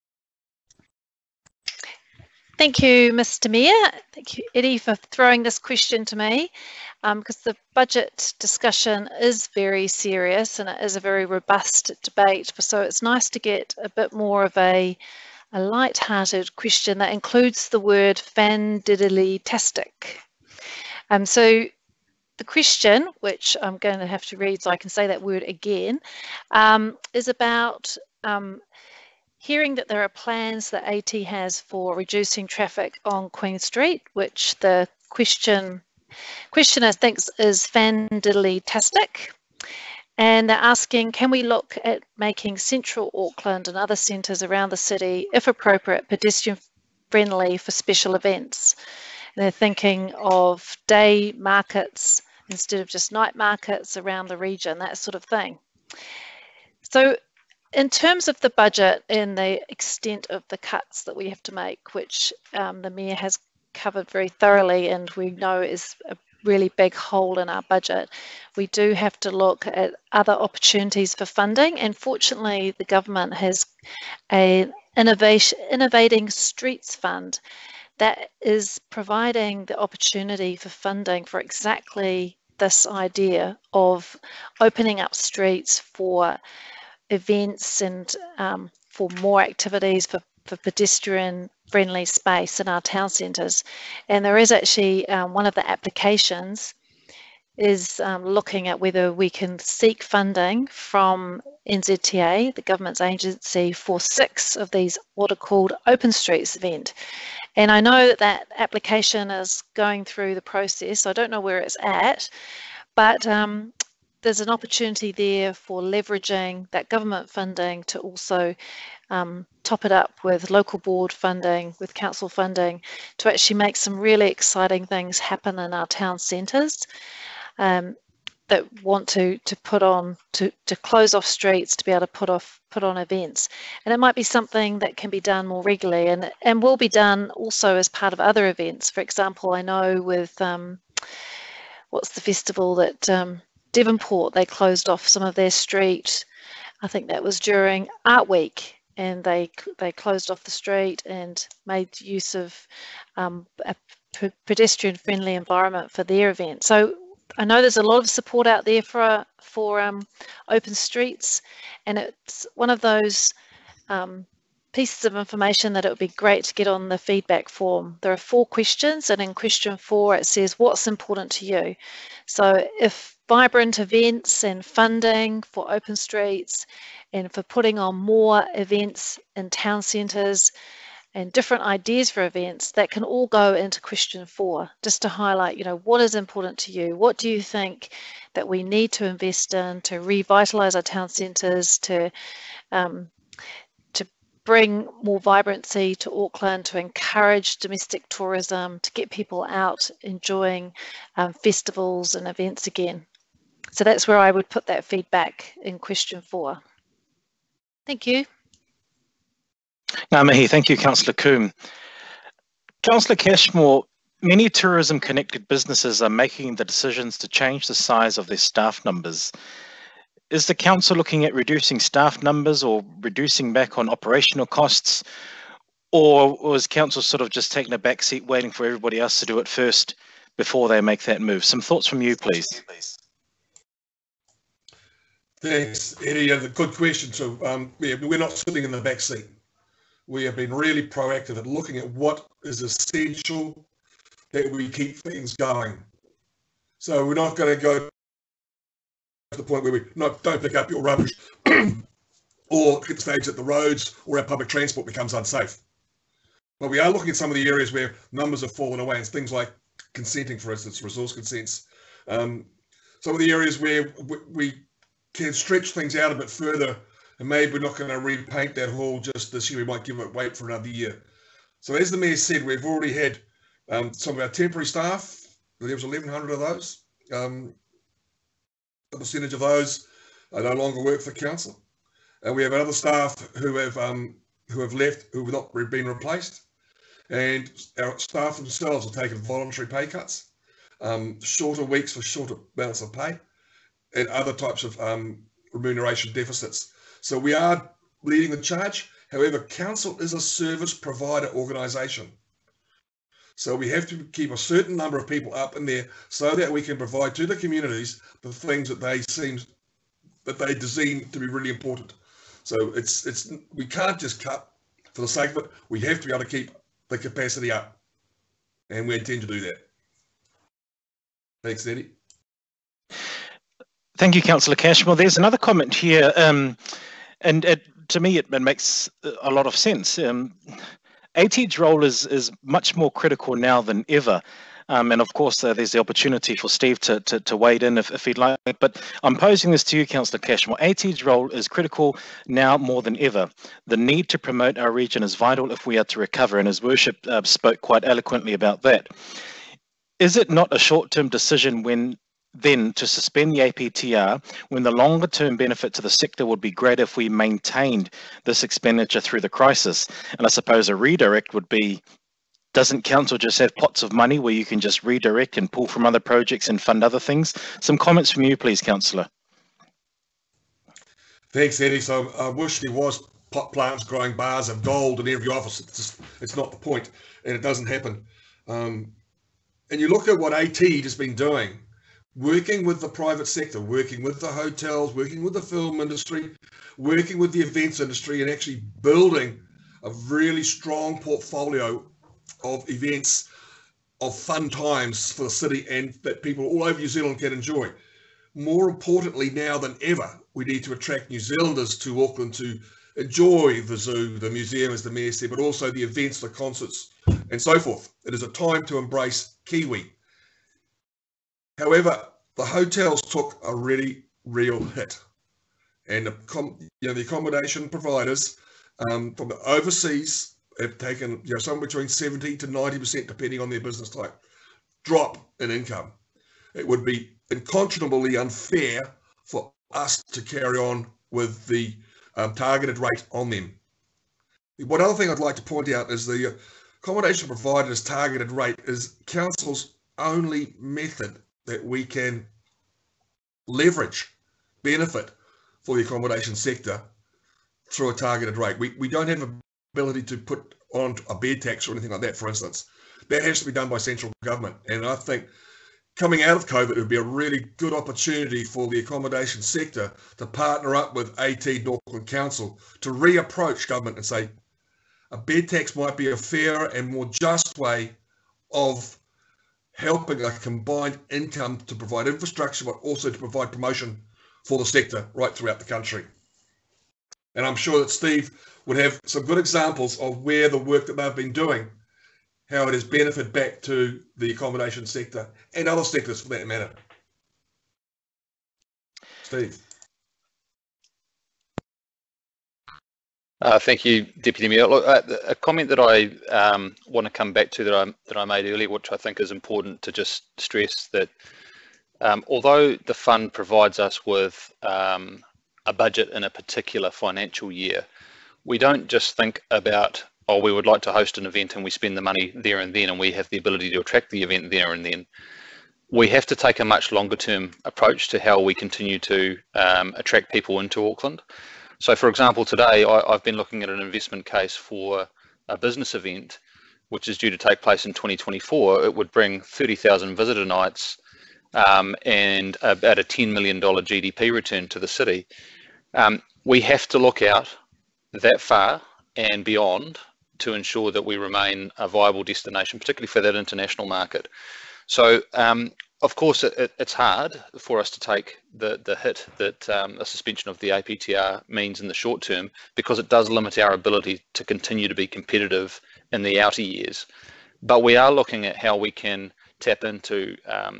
[SPEAKER 6] Thank you, Mr. Mayor. Thank you, Eddie, for throwing this question to me, because the budget discussion is very serious and it is a very robust debate. So it's nice to get a bit more of a light-hearted question that includes the word fan-diddly-tastic. So the question, which I'm going to have to read so I can say that word again, is about hearing that there are plans that AT has for reducing traffic on Queen Street, which the questioner thinks is fan-diddly-tastic. And they're asking, can we look at making central Auckland and other centres around the city, if appropriate, pedestrian-friendly for special events? And they're thinking of day markets instead of just night markets around the region, that sort of thing. So in terms of the budget and the extent of the cuts that we have to make, which the Mayor has covered very thoroughly and we know is a really big hole in our budget, we do have to look at other opportunities for funding, and fortunately the government has an Innovating Streets Fund that is providing the opportunity for funding for exactly this idea of opening up streets for events and for more activities for pedestrian friendly space in our town centres. And there is actually one of the applications is looking at whether we can seek funding from NZTA, the government's agency, for 6 of these what are called open streets event. And I know that that application is going through the process. I don't know where it's at, but there's an opportunity there for leveraging that government funding to also top it up with local board funding, with council funding, to actually make some really exciting things happen in our town centres that want to put on, to close off streets, to be able to put on events. And it might be something that can be done more regularly and will be done also as part of other events. For example, I know with, what's the festival that Devonport, they closed off some of their street. I think that was during Art Week, and they closed off the street and made use of a pedestrian-friendly environment for their event. So I know there's a lot of support out there for open streets, and it's one of those pieces of information that it would be great to get on the feedback form. There are 4 questions, and in question 4 it says, what's important to you? So if vibrant events and funding for open streets and for putting on more events in town centres and different ideas for events, that can all go into question 4, just to highlight, you know, what is important to you? What do you think that we need to invest in to revitalise our town centres, to bring more vibrancy to Auckland, to encourage domestic tourism, to get people out enjoying festivals and events again? So that's where I would put that feedback in question 4. Thank you.
[SPEAKER 4] Ngā mihi, thank you, Councillor Coombe. Councillor Cashmore, many tourism-connected businesses are making the decisions to change the size of their staff numbers. Is the council looking at reducing staff numbers or reducing back on operational costs, or was council sort of just taking a back seat waiting for everybody else to do it first before they make that move? Some thoughts from you, please.
[SPEAKER 5] Thanks, Eddie. Good question. So yeah, we're not sitting in the back seat. We have been really proactive at looking at what is essential that we keep things going. So we're not going to go to the point where we don't pick up your rubbish or get the stage that the roads or our public transport becomes unsafe. But we are looking at some of the areas where numbers have fallen away, and things like consenting, for instance, resource consents. Some of the areas where we can stretch things out a bit further, and maybe we're not going to repaint that hall just this year. We might wait for another year. So as the Mayor said, we've already had some of our temporary staff, there was 1,100 of those. A percentage of those no longer work for council. And we have other staff who have left, who have not been replaced. And our staff themselves have taken voluntary pay cuts, shorter weeks for shorter amounts of pay, and other types of remuneration deficits. So we are leading the charge. However, council is a service provider organisation. So we have to keep a certain number of people up in there so that we can provide to the communities the things that they deem to be really important. So we can't just cut for the sake of it. We have to be able to keep the capacity up, and we intend to do that. Thanks, Eddie.
[SPEAKER 4] Thank you, Councillor Cashmore. There's another comment here, and to me it makes a lot of sense. AT's role is much more critical now than ever. And of course, there's the opportunity for Steve to wade in if he'd like. But I'm posing this to you, Councillor Cashmore. AT's role is critical now more than ever. The need to promote our region is vital if we are to recover, and his worship spoke quite eloquently about that. Is it not a short-term decision then to suspend the APTR when the longer-term benefit to the sector would be great if we maintained this expenditure through the crisis? And I suppose a redirect would be, doesn't council just have pots of money where you can just redirect and pull from other projects and fund other things? Some comments from you, please, Councillor.
[SPEAKER 5] Thanks, Eddie. So I wish there was pot plants growing bars of gold in every office. It's not the point, and it doesn't happen. And you look at what AT has been doing, working with the private sector, working with the hotels, working with the film industry, working with the events industry, and actually building a really strong portfolio of events, of fun times for the city, and that people all over New Zealand can enjoy. More importantly now than ever, we need to attract New Zealanders to Auckland to enjoy the zoo, the museum, as the Mayor said, but also the events, the concerts, and so forth. It is a time to embrace Kiwi. However, the hotels took a really real hit, and the accommodation providers from the overseas have taken somewhere between 70 to 90%, depending on their business type, drop in income. It would be unconscionably unfair for us to carry on with the targeted rate on them. One other thing I'd like to point out is the accommodation providers targeted rate is council's only method that we can leverage benefit for the accommodation sector through a targeted rate. We don't have the ability to put on a bed tax or anything like that, for instance. That has to be done by central government. And I think coming out of COVID, it would be a really good opportunity for the accommodation sector to partner up with AT and Auckland Council to reapproach government and say, a bed tax might be a fairer and more just way of helping a combined income to provide infrastructure, but also to provide promotion for the sector right throughout the country. And I'm sure that Steve would have some good examples of where the work that they've been doing, how it has benefited back to the accommodation sector and other sectors for that matter. Steve.
[SPEAKER 3] Thank you, Deputy Mayor. Look, a comment that I want to come back to that I made earlier, which I think is important to just stress, that although the fund provides us with a budget in a particular financial year, we don't just think about, oh, we would like to host an event and we spend the money there and then and we have the ability to attract the event there and then. We have to take a much longer term approach to how we continue to attract people into Auckland. So for example, today I've been looking at an investment case for a business event, which is due to take place in 2024. It would bring 30,000 visitor nights and about a $10 million GDP return to the city. We have to look out that far and beyond to ensure that we remain a viable destination, particularly for that international market. So of course, it's hard for us to take the hit that a suspension of the APTR means in the short term, because it does limit our ability to continue to be competitive in the outer years. But we are looking at how we can tap into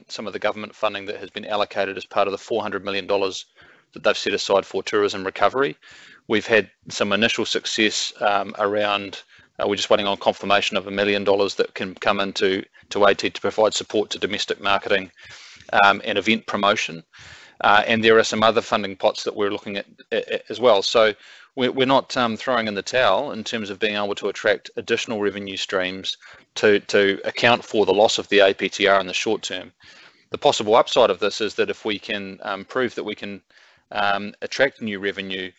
[SPEAKER 3] some of the government funding that has been allocated as part of the $400 million that they've set aside for tourism recovery. We've had some initial success around We're just waiting on confirmation of $1 million that can come into AT to provide support to domestic marketing and event promotion. And there are some other funding pots that we're looking at as well. So we're not throwing in the towel in terms of being able to attract additional revenue streams to account for the loss of the APTR in the short term. The possible upside of this is that if we can prove that we can attract new revenue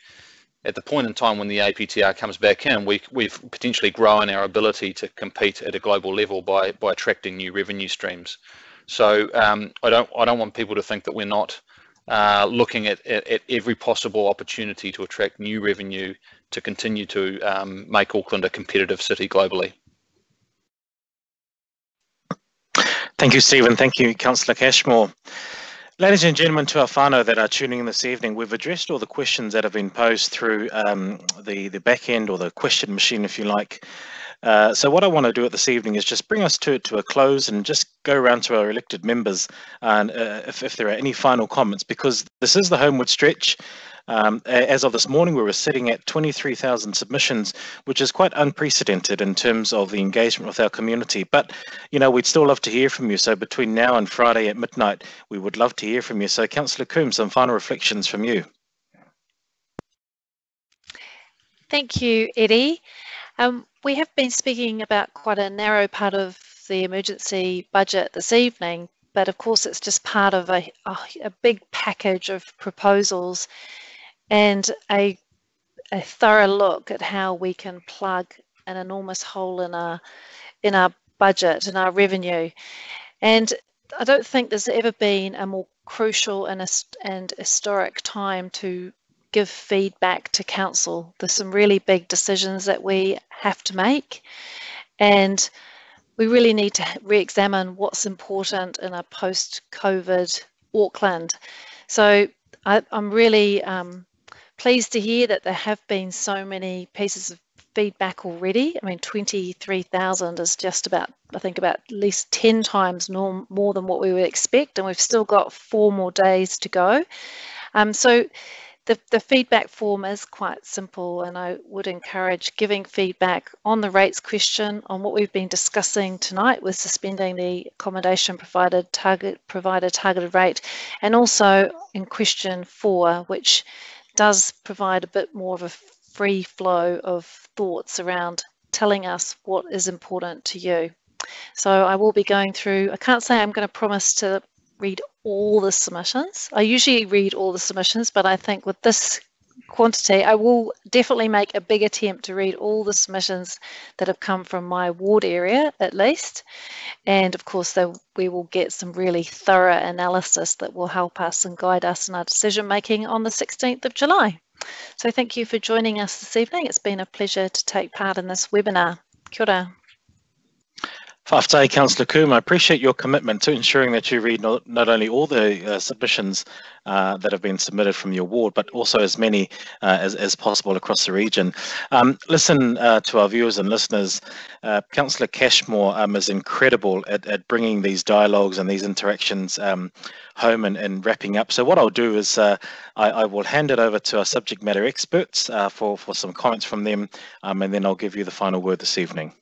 [SPEAKER 3] at the point in time when the APTR comes back in, we've potentially grown our ability to compete at a global level by attracting new revenue streams. So I don't want people to think that we're not looking at every possible opportunity to attract new revenue to continue to make Auckland a competitive city globally.
[SPEAKER 4] Thank you, Stephen. Thank you, Councillor Cashmore. Ladies and gentlemen, to our whānau that are tuning in this evening, we've addressed all the questions that have been posed through the back end, or the question machine, if you like. So what I want to do this evening is just bring us to a close and just go around to our elected members, and if there are any final comments, because this is the homeward stretch. As of this morning, we were sitting at 23,000 submissions, which is quite unprecedented in terms of the engagement with our community. But, you know, we'd still love to hear from you. So between now and Friday at midnight, we would love to hear from you. So Councillor Coombs, some final reflections from you.
[SPEAKER 6] Thank you, Eddie. We have been speaking about quite a narrow part of the emergency budget this evening, but of course it's just part of a big package of proposals and a thorough look at how we can plug an enormous hole in our budget and our revenue. And I don't think there's ever been a more crucial and historic time to give feedback to council. There's some really big decisions that we have to make, and we really need to re-examine what's important in a post-COVID Auckland. So I'm really pleased to hear that there have been so many pieces of feedback already. I mean, 23,000 is just about, I think, about at least 10 times more than what we would expect, and we've still got 4 more days to go. So the feedback form is quite simple, and I would encourage giving feedback on the rates question, on what we've been discussing tonight with suspending the Accommodation Provider Targeted Rate, and also in question 4, which does provide a bit more of a free flow of thoughts around telling us what is important to you. So I will be going through, I can't say I'm going to promise to read all the submissions. I usually read all the submissions, but I think with this quantity, I will definitely make a big attempt to read all the submissions that have come from my ward area, at least. And of course, we will get some really thorough analysis that will help us and guide us in our decision making on the 16th of July. So thank you for joining us this evening. It's been a pleasure to take part in this webinar. Kia ora.
[SPEAKER 4] Whaftai, Councillor Coombe, I appreciate your commitment to ensuring that you read not only all the submissions that have been submitted from your ward, but also as many as possible across the region. Listen to our viewers and listeners. Councillor Cashmore is incredible at bringing these dialogues and these interactions home and wrapping up. So what I'll do is I will hand it over to our subject matter experts for some comments from them, and then I'll give you the final word this evening.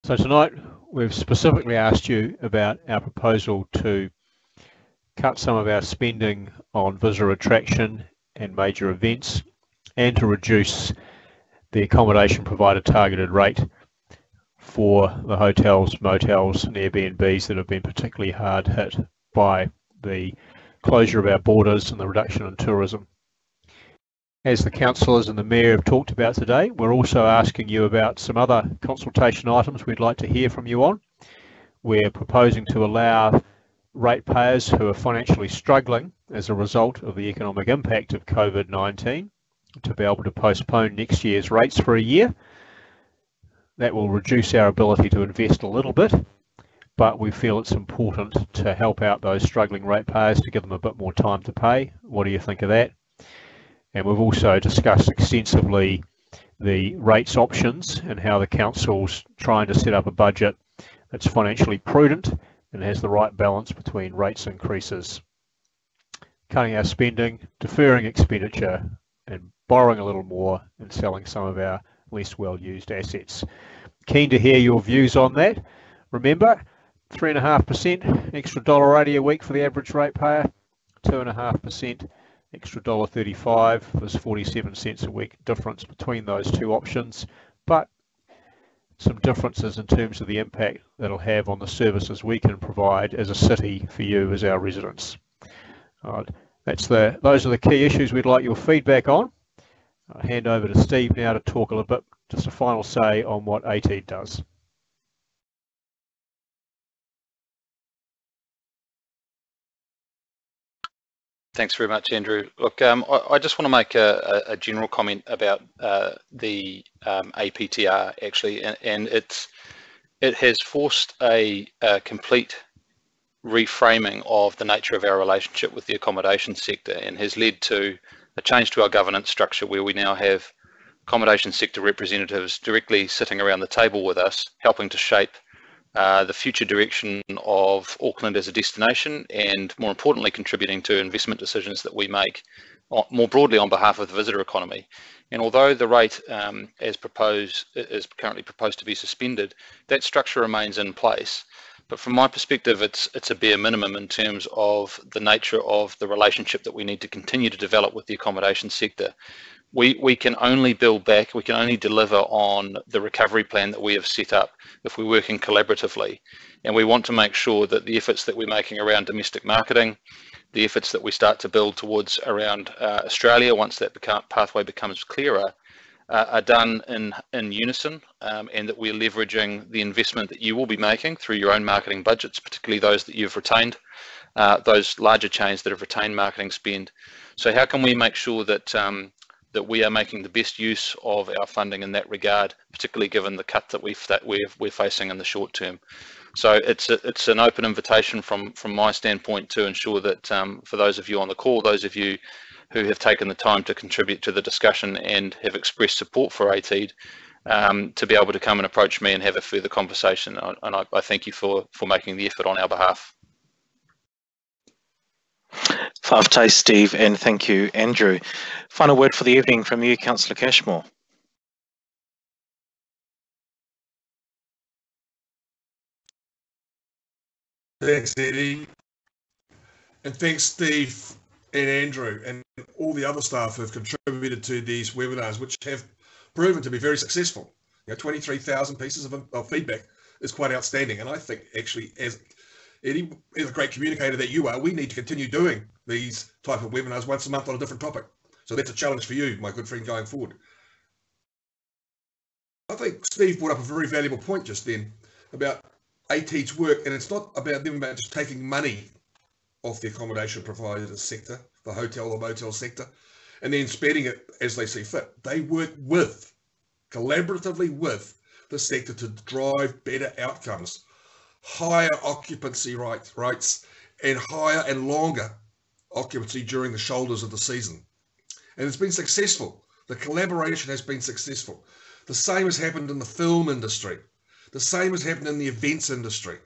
[SPEAKER 2] So tonight we've specifically asked you about our proposal to cut some of our spending on visitor attraction and major events, and to reduce the accommodation provider targeted rate for the hotels, motels and Airbnbs that have been particularly hard hit by the closure of our borders and the reduction in tourism. As the councillors and the Mayor have talked about today, we're also asking you about some other consultation items we'd like to hear from you on. We're proposing to allow ratepayers who are financially struggling as a result of the economic impact of COVID-19 to be able to postpone next year's rates for a year. That will reduce our ability to invest a little bit, but we feel it's important to help out those struggling ratepayers to give them a bit more time to pay. What do you think of that? And we've also discussed extensively the rates options and how the council's trying to set up a budget that's financially prudent and has the right balance between rates increases, cutting our spending, deferring expenditure, and borrowing a little more and selling some of our less well-used assets. Keen to hear your views on that. Remember, 3.5% extra $1.80 a week for the average ratepayer, 2.5% extra $1.35. There's 47 cents a week difference between those two options, but some differences in terms of the impact that'll have on the services we can provide as a city for you as our residents. All right, those are the key issues we'd like your feedback on. I'll hand over to Steve now to talk a little bit, just a final say on what AT does.
[SPEAKER 3] Thanks very much, Andrew. Look, I just want to make a general comment about the APTR actually, and it has forced a complete reframing of the nature of our relationship with the accommodation sector, and has led to a change to our governance structure where we now have accommodation sector representatives directly sitting around the table with us, helping to shape the future direction of Auckland as a destination, and more importantly contributing to investment decisions that we make more broadly on behalf of the visitor economy. And although the rate as proposed is currently proposed to be suspended, that structure remains in place. But from my perspective, it's a bare minimum in terms of the nature of the relationship that we need to continue to develop with the accommodation sector. We can only build back, we can only deliver on the recovery plan that we have set up if we're working collaboratively. And we want to make sure that the efforts that we're making around domestic marketing, the efforts that we start to build towards around Australia once that pathway becomes clearer, are done in unison, and that we're leveraging the investment that you will be making through your own marketing budgets, particularly those that you've retained, those larger chains that have retained marketing spend. So how can we make sure that that we are making the best use of our funding in that regard, particularly given the cut that we're facing in the short term? So it's an open invitation from my standpoint to ensure that for those of you on the call, those of you who have taken the time to contribute to the discussion and have expressed support for ATEED, to be able to come and approach me and have a further conversation. And I thank you for making the effort on our behalf.
[SPEAKER 4] Whāwhātai, Steve, and thank you, Andrew. Final word for the evening from you, Councillor Cashmore.
[SPEAKER 5] Thanks, Eddie. And thanks, Steve and Andrew and all the other staff who have contributed to these webinars, which have proven to be very successful. 23,000 pieces of feedback is quite outstanding. And I think actually, as Eddie, as a great communicator that you are, we need to continue doing these type of webinars once a month on a different topic. So that's a challenge for you, my good friend, going forward. I think Steve brought up a very valuable point just then about ATEED's work, and it's not about them about just taking money off the accommodation provider sector, the hotel or motel sector, and then spending it as they see fit. They work collaboratively with the sector to drive better outcomes, higher occupancy rates, and higher and longer occupancy during the shoulders of the season. And it's been successful. The collaboration has been successful. The same has happened in the film industry. The same has happened in the events industry.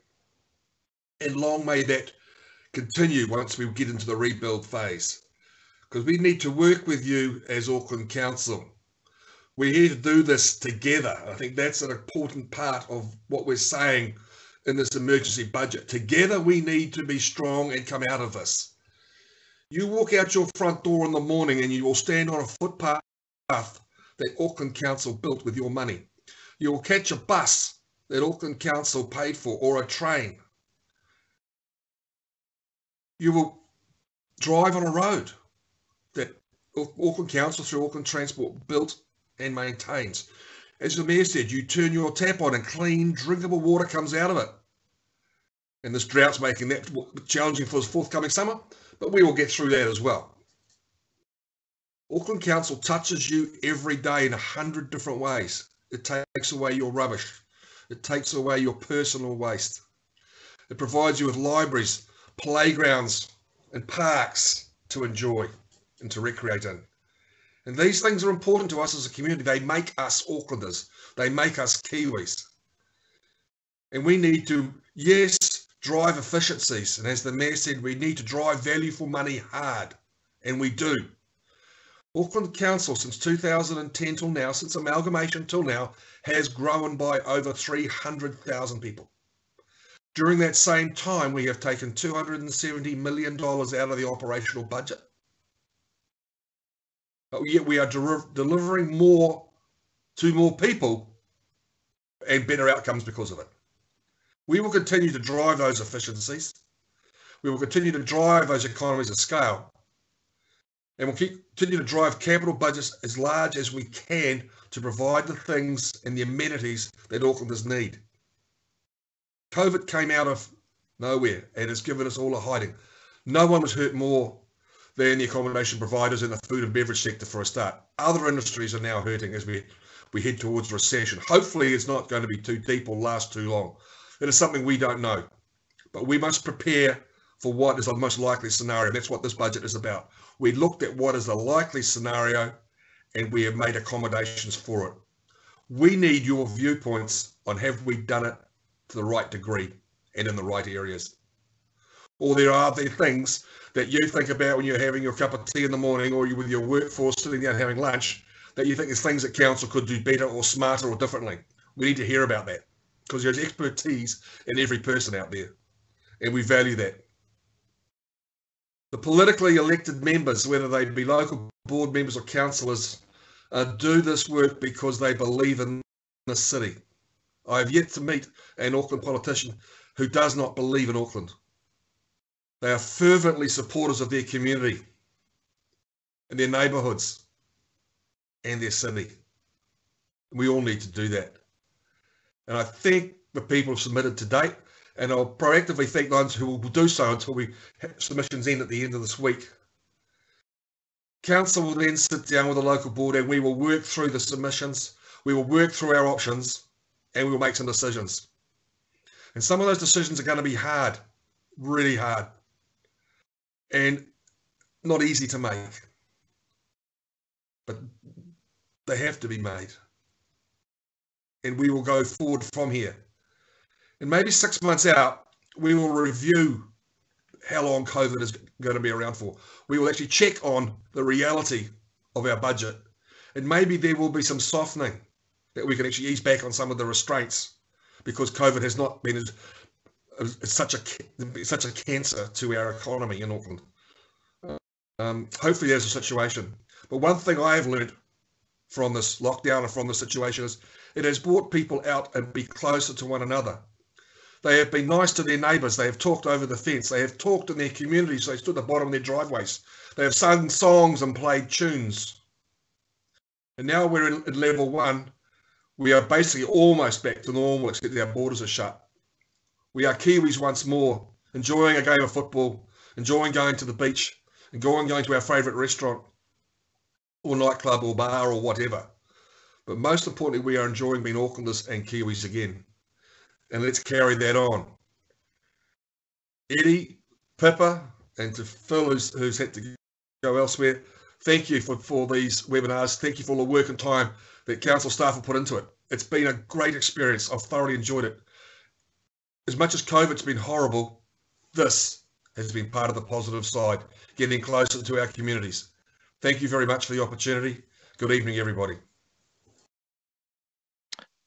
[SPEAKER 5] And long may that continue once we get into the rebuild phase. Because we need to work with you as Auckland Council. We're here to do this together. I think that's an important part of what we're saying in this emergency budget. Together we need to be strong and come out of this. You walk out your front door in the morning and you will stand on a footpath that Auckland Council built with your money. You will catch a bus that Auckland Council paid for, or a train. You will drive on a road that Auckland Council through Auckland Transport built and maintains. As the Mayor said, you turn your tap on and clean, drinkable water comes out of it. And this drought's making that challenging for this forthcoming summer, but we will get through that as well. Auckland Council touches you every day in 100 different ways. It takes away your rubbish. It takes away your personal waste. It provides you with libraries, playgrounds, and parks to enjoy and to recreate in. And these things are important to us as a community. They make us Aucklanders. They make us Kiwis. And we need to, yes, drive efficiencies. And as the Mayor said, we need to drive value for money hard. And we do. Auckland Council, since 2010 till now, since amalgamation till now, has grown by over 300,000 people. During that same time, we have taken $270 million out of the operational budget. But yet we are delivering more to more people and better outcomes because of it. We will continue to drive those efficiencies. We will continue to drive those economies of scale. And we'll continue to drive capital budgets as large as we can to provide the things and the amenities that Aucklanders need. COVID came out of nowhere and has given us all a hiding. No one was hurt more than the accommodation providers in the food and beverage sector for a start. Other industries are now hurting as we head towards recession. Hopefully it's not going to be too deep or last too long. It is something we don't know. But we must prepare for what is the most likely scenario. That's what this budget is about. We looked at what is the likely scenario and we have made accommodations for it. We need your viewpoints on have we done it to the right degree and in the right areas. Or there are the things that you think about when you're having your cup of tea in the morning or you're with your workforce sitting down having lunch that you think there's things that council could do better or smarter or differently. We need to hear about that because there's expertise in every person out there and we value that. The politically elected members, whether they be local board members or councillors, do this work because they believe in the city. I have yet to meet an Auckland politician who does not believe in Auckland. They are fervently supporters of their community and their neighbourhoods and their city. We all need to do that. And I thank the people who submitted to date, and I'll proactively thank those who will do so until we have submissions end at the end of this week. Council will then sit down with the local board and we will work through the submissions, we will work through our options, and we will make some decisions. And some of those decisions are going to be hard, really hard, and not easy to make. But they have to be made. And we will go forward from here. And maybe 6 months out, we will review how long COVID is going to be around for. We will actually check on the reality of our budget. And maybe there will be some softening that we can actually ease back on some of the restraints because COVID has not been such a cancer to our economy in Auckland. Hopefully there's a situation. But one thing I have learned from this lockdown and from this situation is it has brought people out and be closer to one another. They have been nice to their neighbours. They have talked over the fence. They have talked in their communities. They stood at the bottom of their driveways. They have sung songs and played tunes. And now we're in level 1. We are basically almost back to normal, except our borders are shut. We are Kiwis once more, enjoying a game of football, enjoying going to the beach, and going to our favourite restaurant, or nightclub, or bar, or whatever. But most importantly, we are enjoying being Aucklanders and Kiwis again. And let's carry that on. Eddie, Pippa, and to Phil, who's had to go elsewhere, thank you for these webinars. Thank you for all the work and time that council staff have put into it. It's been a great experience. I've thoroughly enjoyed it. As much as COVID's been horrible, this has been part of the positive side, getting closer to our communities. Thank you very much for the opportunity. Good evening, everybody.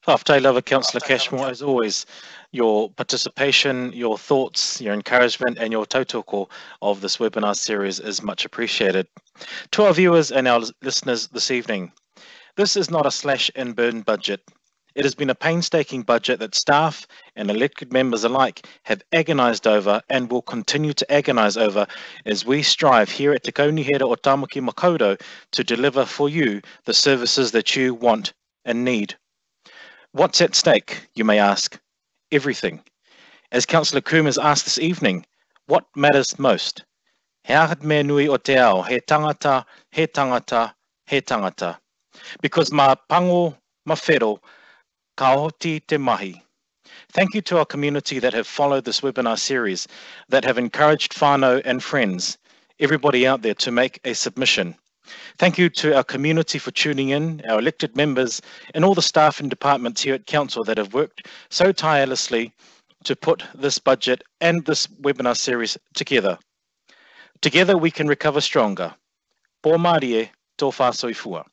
[SPEAKER 4] Whaftai Lava, Councillor Cashmore, as always, your participation, your thoughts, your encouragement and your tautoko of this webinar series is much appreciated. To our viewers and our listeners this evening, this is not a slash and burn budget. It has been a painstaking budget that staff and elected members alike have agonised over and will continue to agonise over as we strive here at Te Kaunihera o Tāmaki Makaurau to deliver for you the services that you want and need. What's at stake, you may ask? Everything. As Councillor Coombe has asked this evening, what matters most? He ahad mea nui o te ao, he tangata, he tangata, he tangata. Because ma pango, ma whero, ka oti te mahi. Thank you to our community that have followed this webinar series, that have encouraged whānau and friends, everybody out there to make a submission. Thank you to our community for tuning in, our elected members, and all the staff and departments here at Council that have worked so tirelessly
[SPEAKER 7] to put this budget and this webinar series together. Together we can recover stronger. Pō Mārie, tō whāsoifua.